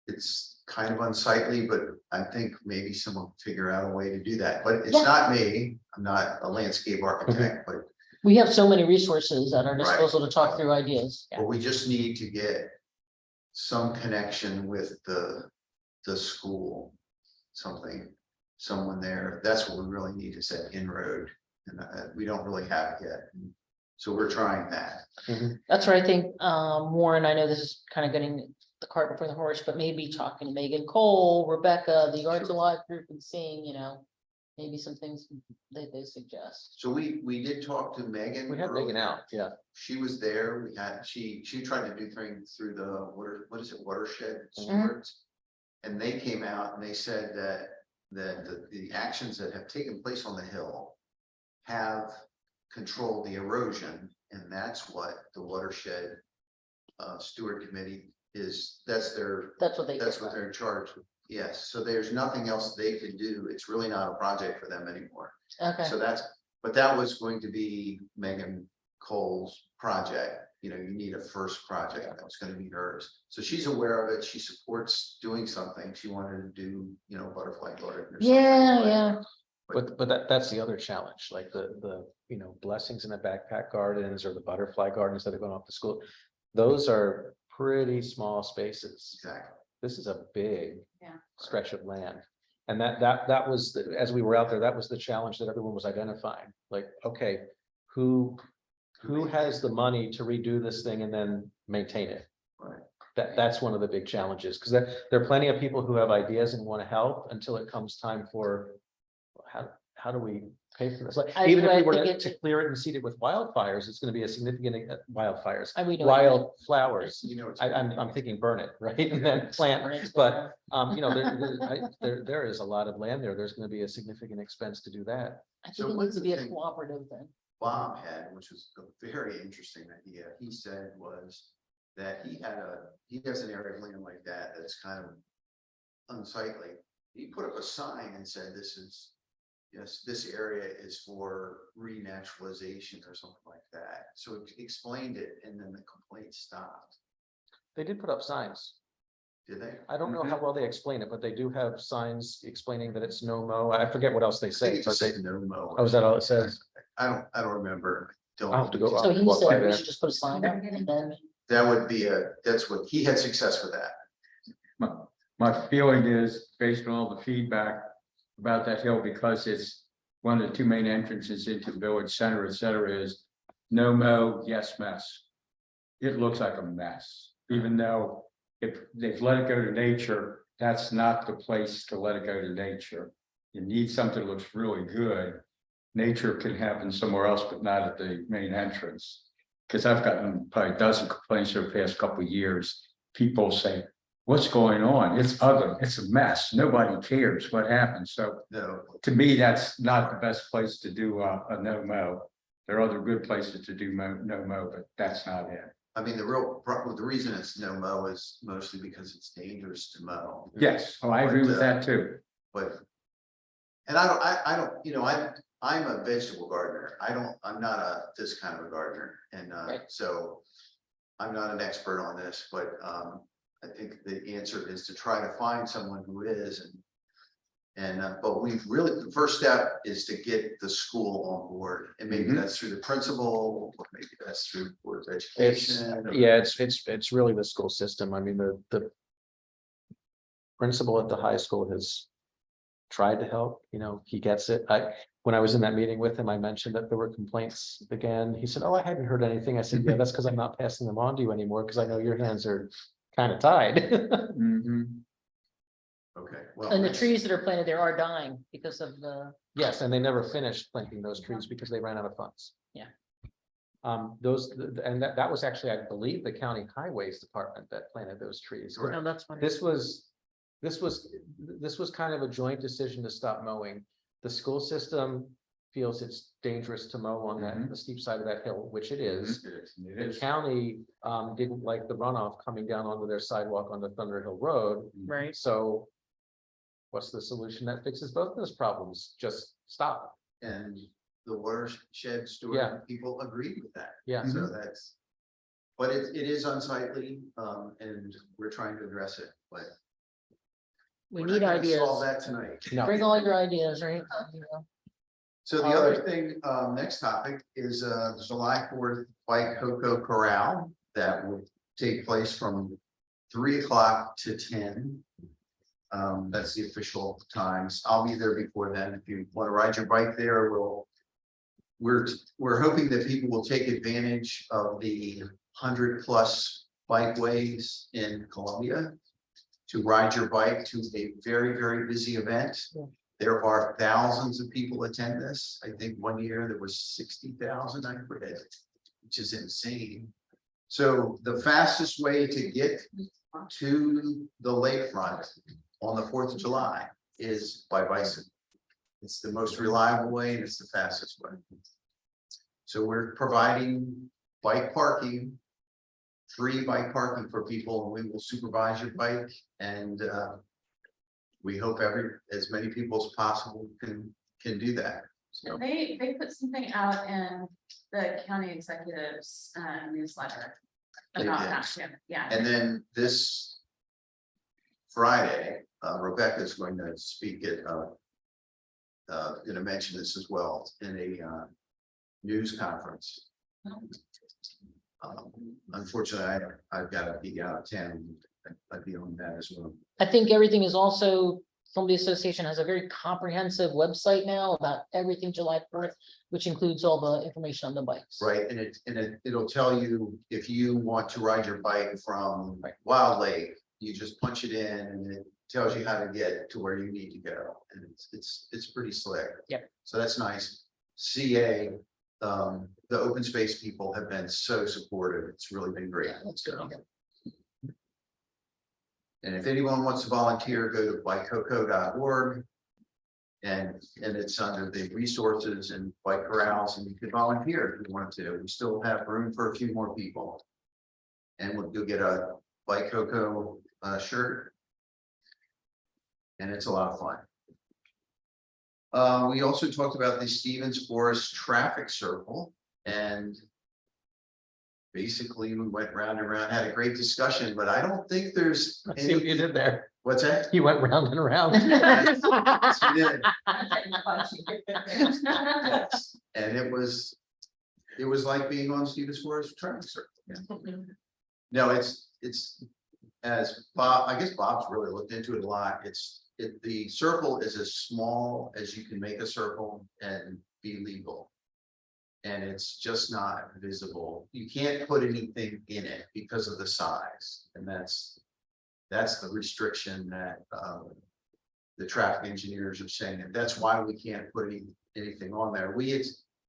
it's kind of unsightly, but I think maybe someone can figure out a way to do that. But it's Yeah. not me. I'm not a landscape architect, but We have so many resources at our Right. disposal to talk through ideas. but we just need to get some connection with the school, someone there. That's what we really need is that inroad. And we don't really have it yet. So we're trying that. That's where I think, Warren, I know this is kind of getting the cart before the horse, but maybe talking to Megan Cole, Rebecca, the Arts Sure. Alive group and seeing, maybe some things that they suggest. So we did talk to Megan. We had Megan earlier. out, yeah. She was there. She tried to do things through the what is it, watershed Mhm. stewards. And they came out and they said that the actions that have taken place on the hill have controlled the erosion, and that's what the watershed steward committee is, that's What they. what they're in charge of. Yes, so there's nothing else they could do. It's really not a project for them anymore. Okay, So but that was going to be Megan Cole's project. You know, you need a first project. That was gonna be hers. So she's aware of it. She supports doing something. She wanted to do, you know, butterfly garden or something. yeah, but- yeah, But that's the other challenge, like the, you know, blessings in the backpack gardens or the butterfly gardens that are going off to school. Those are pretty small spaces. Exactly. This is a big Yeah. stretch of land. And that was, as we were out there, that was the challenge that everyone was identifying, like, okay, who has the money to redo this thing and then maintain it? Right. That's one of the big challenges, because there are plenty of people who have ideas and want to help until it comes time for how do we pay for this? Like, I- even if I we were think to clear it and seed it with wildfires, it's going to be a significant wildfires, Are we doing wildflowers. You know, it's. I'm thinking burn it, right? And then plant, but, you know, there is a lot of land there. There's gonna be a significant expense to do that. I So think it one needs of to be the a things- cooperative then. Bob had, which was a very interesting idea, he said was that he has an area of land like that that's kind of unsightly. He put up a sign and said, this area is for renaturalization or something like that. So he explained it and then the complaint stopped. They did put up signs. Did they? I don't know how well they explain it, but they do have signs explaining that it's no mow. I forget what else they I think say, it but just they, said no mow. oh, is that all it says? I don't remember. Don't. I'll have to go So he walk by said we there. should just put a sign up and then, That would be that's what, he had success with that. My feeling is, based on all the feedback about that hill, because it's one of the two main entrances into the village center, et cetera, is no mow, yes mess. It looks like a mess, even though if they've let it go to nature, that's not the place to let it go to nature. You need something that looks really good. Nature can happen somewhere else, but not at the main entrance. Because I've gotten probably a dozen complaints over the past couple of years. People say, what's going on? It's ugly. It's a mess. Nobody cares what happened. So No, to me, that's not the best place to do a no mow. There are other good places to do no mow, but that's not it. I mean, the reason it's no mow is mostly because it's dangerous to mow. Yes, oh, I agree with that too. But, and I don't, you know, I'm a vegetable gardener. I'm not this kind of a gardener. And, Right. so I'm not an expert on this, but, I think the answer is to try to find someone who is but the first step is to get the school on board, and maybe Mhm. that's through the principal, or maybe that's through Board of It's, Education. yeah, it's really the school system. I mean, the principal at the high school has tried to help, you know, he gets it. When I was in that meeting with him, I mentioned that there were complaints again. He said, oh, I hadn't heard anything. I said, yeah, that's because I'm not passing them on to you anymore, because I know your hands are kind of tied. Mhm. Okay, well. and the that's- trees that are planted there are dying because of the, Yes, and they never finished planting those trees because they ran out of funds. Yeah. And that was actually, I believe, the county highways department that planted those trees. Correct. no, that's fine. This was kind of a joint decision to stop mowing. The school system feels it's dangerous to mow on that, Mhm. the steep side of that hill, which it is. It The is. county didn't like the runoff coming down onto their sidewalk on the Thunder Hill Road. Right. So what's the solution that fixes both those problems? Just stop. And the watershed Yeah. steward people agreed with that. Yeah. So that's, but it is unsightly, and we're trying to address it, but. We we're not need gonna ideas. Solve that tonight. No. Bring all your ideas, right? So the All other right. thing, next topic is, the July 4th Bike Cocoa Corral that will take place from 3 o'clock to 10. That's the official times. I'll be there before then. If you want to ride your bike there, we're hoping that people will take advantage of the 100+ bikeways in Columbia to ride your bike to a very, very busy event. Yeah. There are thousands of people attend this. I think one year there was 60,000, I forget, which is insane. So the fastest way to get to the lakefront on the 4th of July is by bicycle. It's the most reliable way and it's the fastest way. So we're providing bike parking, free bike parking for people, and we will supervise your bike, and we hope as many people as possible can do that. So They put something out in the county executives newsletter. They About did. that, yeah. And then this Friday, Rebecca is going to speak at, going to mention this as well in a news conference. Unfortunately, I've got to be out of town. I'd be on that as well. I think everything is also, the Association has a very comprehensive website now about everything July 4th, which includes all the information on the bikes. Right, and it'll tell you if you want to ride your bike from Wild Lake, you just punch it in and it tells you how to get to where you need to go. And it's pretty slick. Yep. So that's nice. CA, the open space people have been so supportive. It's really been great. That's good. And if anyone wants to volunteer, go to bikecoco.org. And it's under the resources and bike corrals, and you can volunteer if you want to. We still have room for a few more people. And you'll get a Bike Coco shirt. And it's a lot of fun. We also talked about the Stevens Forest traffic circle, and basically we went round and round, had a great discussion, but I don't think there's I see what you any, did there. what's that? You went round and round. Yes, we did. Yes. And it was like being on Stevens Forest traffic circle. Yeah. No, it's as Bob, I guess Bob's really looked into it a lot. The circle is as small as you can make a circle and be legal. And it's just not visible. You can't put anything in it because of the size. And that's the restriction that the traffic engineers are saying. And that's why we can't put anything on there.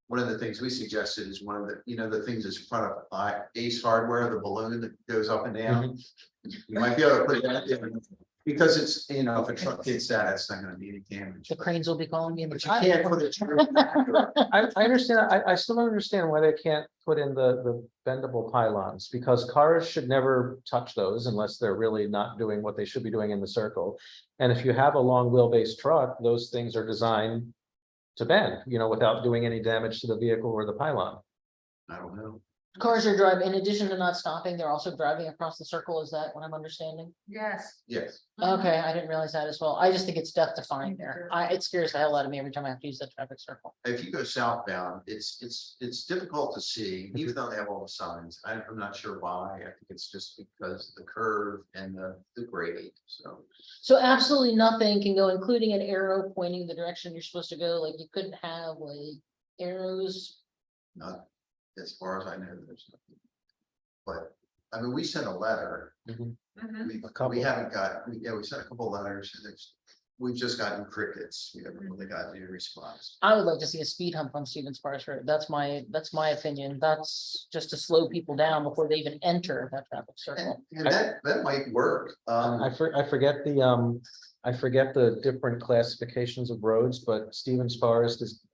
One of the things we suggested is one of the, the things that's in front of Ace Hardware, the balloon that goes up and down. You might be able to put that in because it's, if a truck hits that, it's not gonna be any damage. The cranes will be calling me in the. But you can't put it. I understand, I still don't understand why they can't put in the bendable pylons, because cars should never touch those unless they're really not doing what they should be doing in the circle. And if you have a long wheelbase truck, those things are designed to bend, without doing any damage to the vehicle or the pylon. I don't know. Cars are driving, in addition to not stopping, they're also driving across the circle. Is that what I'm understanding? Yes. Yes. Okay, I didn't realize that as well. I just think it's death defying there. It scares the hell out of me every time I have to use that traffic circle. If you go southbound, it's difficult to see, even though they have all the signs. I'm not sure why. I think it's just because of the curve and the grade, so. So absolutely nothing can go, including an arrow pointing the direction you're supposed to go. Like you couldn't have like arrows. Not as far as I know, there's nothing. But, I mean, we sent a letter. Mhm. We haven't got, we sent a couple letters, and we've just gotten crickets. We haven't really got any response. I would like to see a speed hump on Stevens Forest Road. That's my opinion. That's just to slow people down before they even enter that traffic circle. And that might work. I forget the different classifications of roads, but Stevens Forest is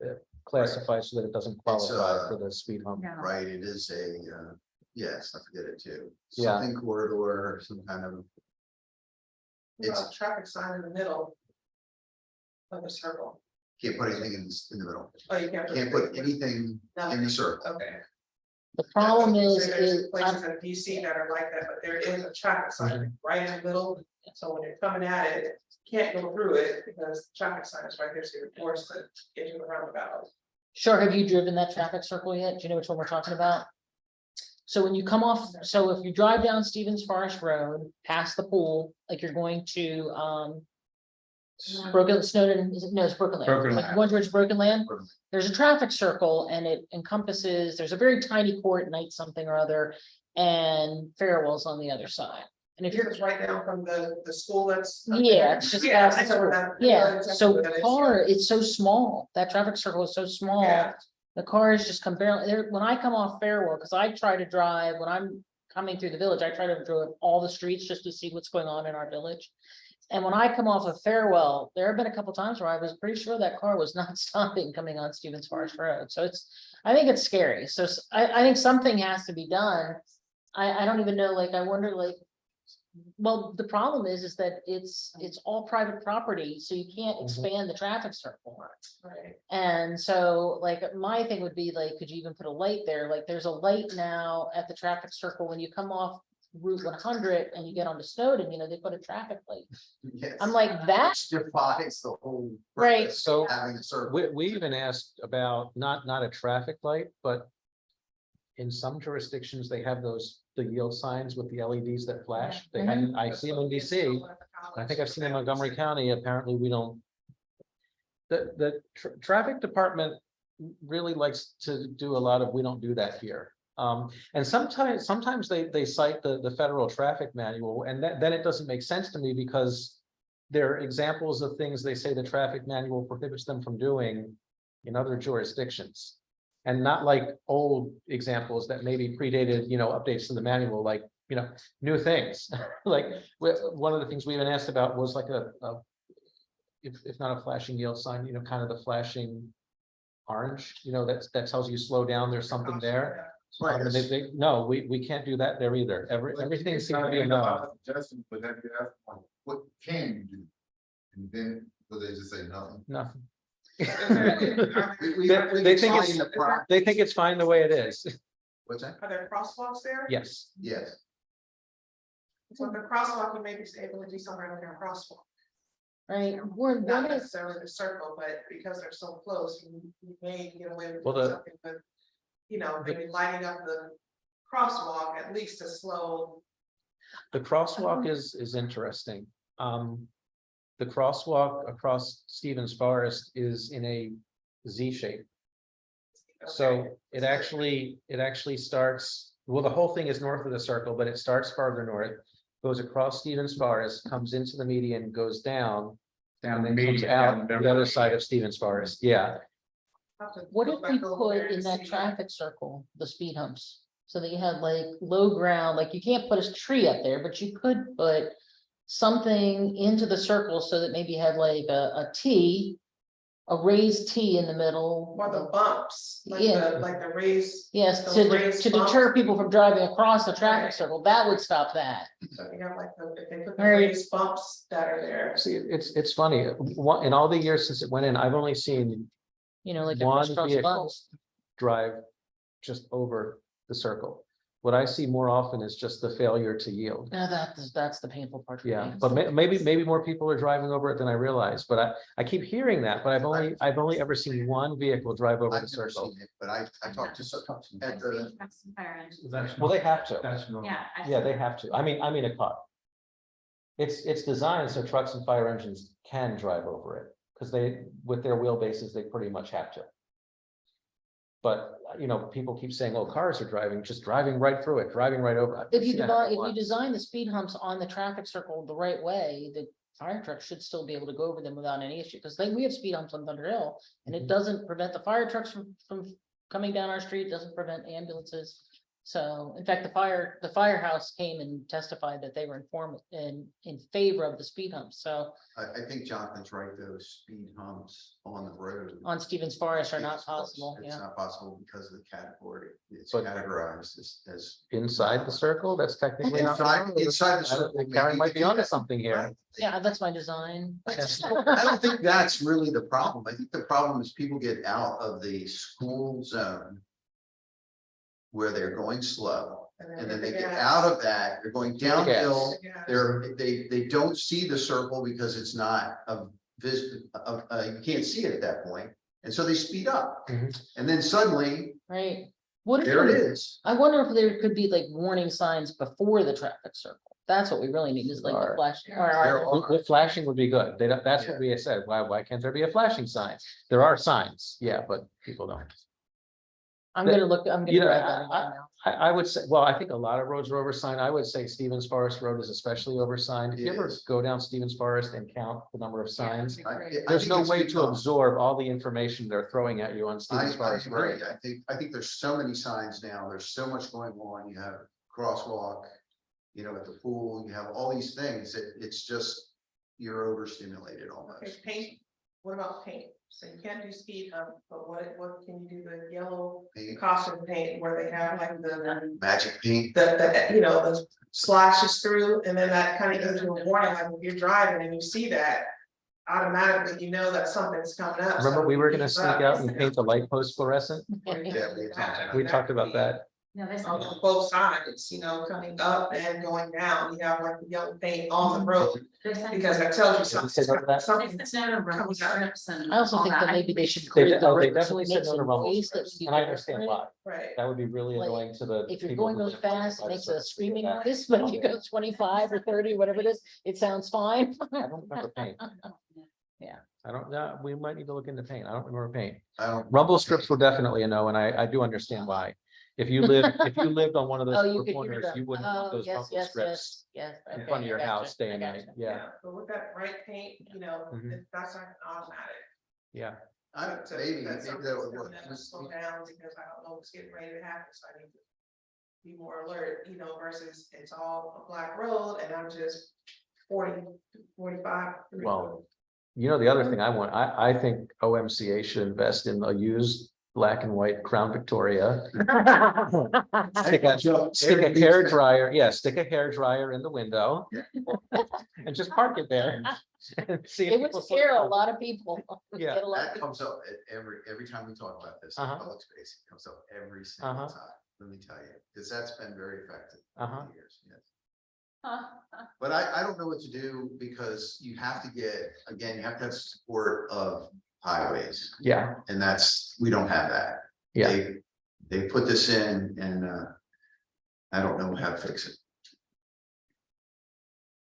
classified so that it doesn't qualify for the speed hump. Yeah. Right, it is yes, I forget it too. Yeah. Something corridor, some kind of. It's Well, traffic sign in the middle of the circle. can't put anything in the middle. Oh, you can't. Can't put anything in the circle. Okay. The problem So is, there's places in DC that are like that, but there is a traffic sign right in the middle. So when you're coming at it, you can't go through it because the traffic sign is right there, so you're forced to get to the roundabout. sure, have you driven that traffic circle yet? Do you know which one we're talking about? So when you come off, so if you drive down Stevens Forest Road, past the pool, like you're going to, Snowden, it's Broken Land. Broken Like Land. going towards Broken Land, there's a traffic circle and it encompasses, there's a very tiny court, night something or other, and Farewell's on the other side. And if you're, It's right down from the school that's. yeah, it's just Yeah, past I the know school. that. Yeah, Exactly so what that is. car, it's so small, that traffic circle is so small. Yeah. The cars just come barely, there, when I come off Fairwell, because I try to drive, when I'm coming through the village, I try to drive all the streets just to see what's going on in our village. And when I come off of Fairwell, there have been a couple times where I was pretty sure that car was not stopping coming on Stevens Forest Road. So I think it's scary. So I think something has to be done. I don't even know, like, I wonder, like, well, the problem is that it's all private property, so you can't Mhm. expand the traffic circle. Right. And so, like, my thing would be like, could you even put a light there? Like, there's a light now at the traffic circle when you come off Route 100 and you get onto Snowden, they put a traffic light. Yes. I'm like, that, Which defies the whole. Right. purpose of So, Having a circle. We even asked about not a traffic light, but in some jurisdictions, they have the yield signs with the LEDs that flash. They have, I see them in DC. I think I've seen in Montgomery County. Apparently, we don't. The traffic department really likes to do a lot of, we don't do that here. And sometimes they cite the federal traffic manual, and then it doesn't make sense to me because they're examples of things they say the traffic manual prohibits them from doing in other jurisdictions. And not like old examples that maybe predated, updates to the manual, like, new things. Like, one of the things we even asked about was like if not a flashing yield sign, kind of the flashing orange, that tells you slow down, there's something there. Right. No, we can't do that there either. Everything seems to be a no. Justin, but then you ask, them, what can you do? And then, will they just say nothing? Nothing. We They think define it's, the pro- they think it's fine the way it is. What's that? Are there crosswalks there? Yes. Yes. So the crosswalk, you may be able to do something like a crosswalk. right, we're, Not what is, necessarily the circle, but because they're so close, you may get away with Well, doing the- something, but. Maybe lighting up the crosswalk at least to slow. The crosswalk is interesting. The crosswalk across Stevens Forest is in a Z shape. So it actually starts, well, the whole thing is north of the circle, but it starts farther north, goes across Stevens Forest, comes into the median, goes down, and then comes out the other side of Stevens Forest. Yeah. what if we put in that traffic circle, the speed humps? So that you had like low ground, like you can't put a tree up there, but you could put something into the circle so that maybe you had like a T, a raised T in the middle. Or the bumps, Yeah. like the raised. Yes, those to raised deter bumps. people from driving across the traffic Right. circle, that would stop that. So you have like if they put the Right. raised bumps that are there. See, it's funny. In all the years since it went in, I've only seen Like a one crisscross vehicle bumps. drive just over the circle. What I see more often is just the failure to yield. No, that's the painful part. for Yeah, me. but maybe more people are driving over it than I realize, but I keep hearing that, but I've only ever seen one vehicle drive over I've the never circle. seen it, but I talked to some at the, Well, they have to. That's normal. Yeah, they have to. I mean a car. It's designed so trucks and fire engines can drive over it, because with their wheelbases, they pretty much have to. But, people keep saying, oh, cars are just driving right through it, driving right over it. If you Yeah, design the speed humps on the traffic circle the right way, the fire trucks should still be able to go over them without any issue, because we have speed humps on Thunder Hill. And it Mhm. doesn't prevent the fire trucks from coming down our street, doesn't prevent ambulances. So, in fact, the firehouse came and testified that they were in favor of the speed humps, so I think Jonathan's right, those speed humps on the road. on Stevens Forest are not It's possible, It's yeah. not possible because of the category. It's But- categorized as. Inside the circle, that's technically not. Inside the circle, Karen might be onto maybe. something here. Right. Yeah, that's my design. I don't think that's really the problem. I think the problem is people get out of the school zone where they're going slow, and then they get out of that, they're going downhill. Yeah. They don't see the circle because it's not you can't see it at that point, and so they speed up. Mhm. And then suddenly, Right. What if there it there- is. I wonder if there could be like warning signs before the traffic circle. That's what we really need is like the Are. flash. There With flashing would be good. That's what we said. Why can't there be a flashing sign? There are signs, yeah, but people don't. I'm gonna look, I'm gonna You know, grab that again now. I would say, well, I think a lot of roads are oversigned. I would say Stevens Forest Road is especially oversigned. If you It ever is. go down Stevens Forest and count the number of signs, I there's think no it's way to become- absorb all the information they're throwing at you on I Stevens Forest agree. Road. I think there's so many signs now. There's so much going on. You have crosswalk, you know, at the pool, you have all these things that it's just, you're overstimulated almost. Okay, paint, what about paint? So you can't do speed hump, but what can you do, the yellow Paint, caution paint where they have like magic paint. you know, the slashes through, and then that kind of gives you a warning, like if you're driving and you see that, automatically you know that something's coming up. Remember, so we you were gonna keep sneak up. out and paint the light post fluorescent? Yeah, We talked about that. No, there's. On both sides, you know, coming up and going down, you have like the yellow paint on the road, because that tells you Did we say no to that? something's coming up. I also think that maybe they should. They create did- the oh, they roads definitely and said make no to some rumble ways that strips, we and I can understand different. why. Right. That would be really Like, annoying to the. If you're people going who really live fast, it by the makes a side. screaming noise, but if you go 25 or 30, whatever it is, it sounds fine. I don't remember paint. Yeah. I don't, know. We might need to look into paint. I don't remember paint. I don't. Rumble strips were definitely a no, and I do understand why. If you lived on one of those Oh, you four could hear corners, them. you wouldn't want Oh, those yes, rumble yes, strips yes, yes. in Okay, front of I your gotcha, house day I and night. gotcha. Yeah, But with that bright paint, you know, Mhm. if that's not automatic. yeah. I don't, to- maybe that that would something's work. gonna slow down because I don't know what's getting ready to happen, so I need to be more alert, you know, versus it's all a black road and I'm just 40, 45. Well, you know, the other thing I want, I think OMCA should invest in a used black and white Crown Victoria. Stick a hair dryer, yeah, stick a hair dryer in the window. And just park it there. and see if It would people scare a slow down. lot of people. Yeah. Get a lot of That people- comes up at every time we talk about this in Uh-huh. public space, it comes up every single Uh-huh. time, let me tell you, because that's been very effective. Uh-huh. over the years, yes. But I don't know what to do because you have to get, again, you have to have support of highways, Yeah, and we don't have that. yeah. They put this in and I don't know how to fix it.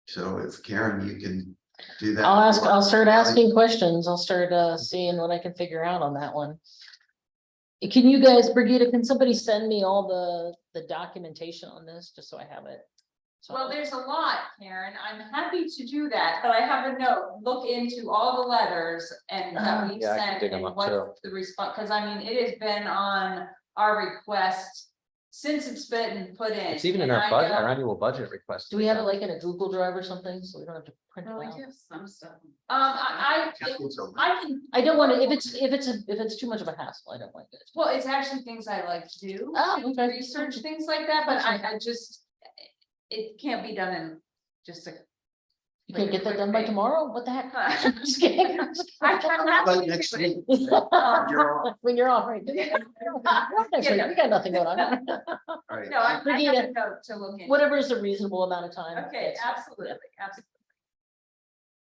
So if Karen, you can do that. I'll start asking questions. I'll start seeing what I can figure out on that one. Can you guys, Brigida, can somebody send me all the documentation on this, just so I have it? So- Well, there's a lot, Karen. I'm happy to do that, but I have a note, look into all the letters and that we've Yeah, I can sent dig 'em and up what's the response, because I mean, it has been on our request since it's been put in. It's even in and our I budget, know- our annual budget request. Do we have it like in a Google Drive or something, so we don't have to print Oh, it out? some stuff. I can, I don't want to, if it's too much of a hassle, I don't like it. well, it's actually things I like to do. Oh, to okay. Research things like that, but I just, it can't be done in just a. You can't get that done by tomorrow? What the heck? I Just kidding. But next week, Um, you're on. When you're off, right? Next week, we got nothing going on. All right. No, I have Brigida, a note to look into. Whatever is a reasonable amount of time. Okay, that's- absolutely, absolutely.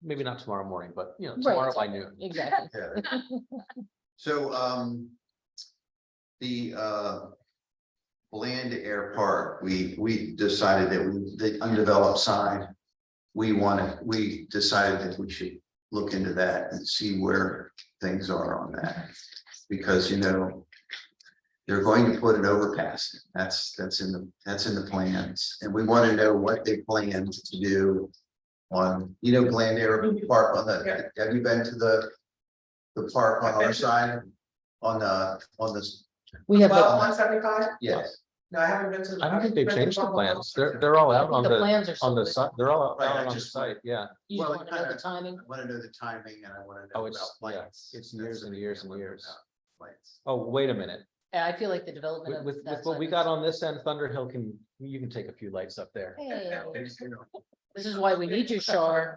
Maybe not tomorrow morning, but you know, Right, tomorrow by noon. Exactly. Yeah. So, the, Bland Air Park, we decided that the undeveloped side, we decided that we should look into that and see where things are on that. Because, you know, they're going to put an overpass. That's in the plans, and we want to know what they plan to do on, you know, Bland Air Park have you been to the park on our side? On the, We have, Well, the 175? yes, No, I haven't been to. I don't think they've I've been to changed the Buffalo. plans. They're all out on the the, plans are. on the still site. They're all Right, out I on the just- site, yeah. You well, just want to know the timing. I want to know the timing and I want to Oh, know it's- about yeah, lights. it's years and years and years. Lights. Oh, wait a minute. Yeah, I feel like the development of. With that what side we is- got on this end, Thunderhill you can take a few lights up there. Hey, this is why we need you, Shar.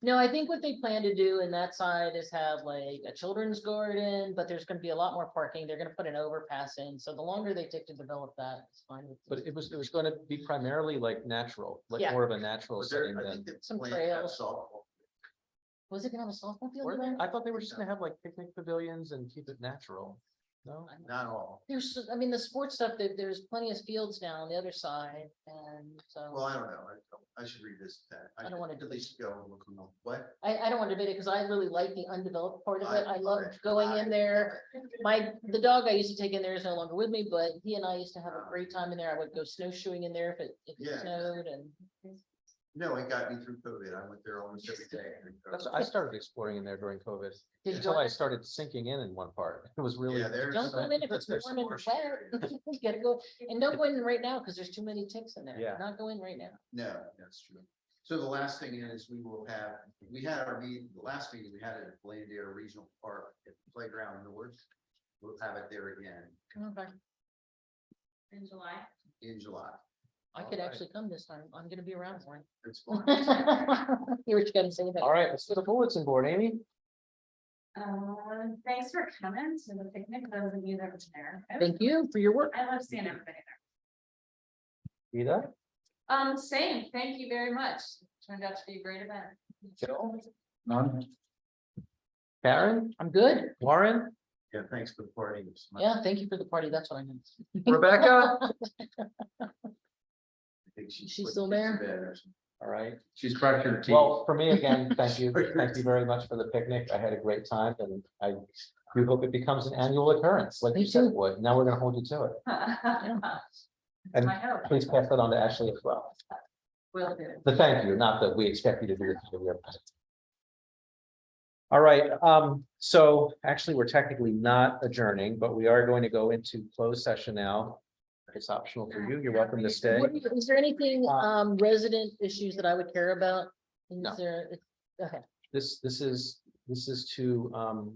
No, I think what they plan to do in that side is have like a children's garden, but there's gonna be a lot more parking. They're gonna put an overpass in, so the longer they take to develop that, it's fine. with But me. it was gonna be primarily like natural, like Yeah. more of a natural Was there, setting I than. think it's Some planned to have trails. softball. Was it gonna have a softball field Were they? there? I thought they were just gonna have like picnic pavilions and keep it natural. No? Not all. There's, I mean, the sports stuff, there's plenty of fields down on the other side, and Well, so. I don't know. I should revisit that. I don't wanna At debate. least go and look on what. I don't want to debate it, because I really like the undeveloped part of it. I love okay. going in there. The dog I used to take in there is no longer with me, but he and I used to have a great time in there. I would go snowshoeing in there if it Yeah. snowed, and No, it got me through COVID. I went there almost every day. That's, I started exploring in there during COVID, Did you until go I in? started sinking in one part. It was really. Yeah, there's. Don't go in if it's there's warm and marshy wet. areas. You gotta go, and don't go in right now, because there's too many ticks in there. Yeah. Not go in right now. No, that's true. So the last thing is we had our meeting, the last meeting we had at Blandere Regional Park at the Playground North. We'll have it there again Okay. In July. in July. I could Alright. actually come this time. I'm gonna be around for It's fun. it. Hear what you gotta say about it. All right, let's do the bulletin board, Amy. Thanks for coming to the picnic, those of you that were there. Thank you for your work. I love seeing everybody there. Rita, Same, thank you very much. Turned out to be a great event. Jill, None? Karen, I'm good. Warren, Yeah, thanks for the party. Yeah, thank you for the party. That's what I meant. Rebecca. I think She's put still the kids to there? bed or something. All right. She's brushed her teeth. Well, for me, again, thank you. Thank you very much for the picnic. I had a great time, and I we hope it becomes an annual occurrence, like Me you said too. it would. Now we're gonna hold you to it. And I hope. please pass that on to Ashley as well. Will do. The thank you, not that we expect you to do it. All right, so actually, we're technically not adjourning, but we are going to go into closed session now. It's optional for you. You're welcome to stay. Is there anything, resident issues that I would care about? No. Is there, okay, This is to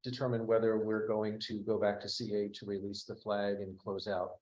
determine whether we're going to go back to CA to release the flag and close out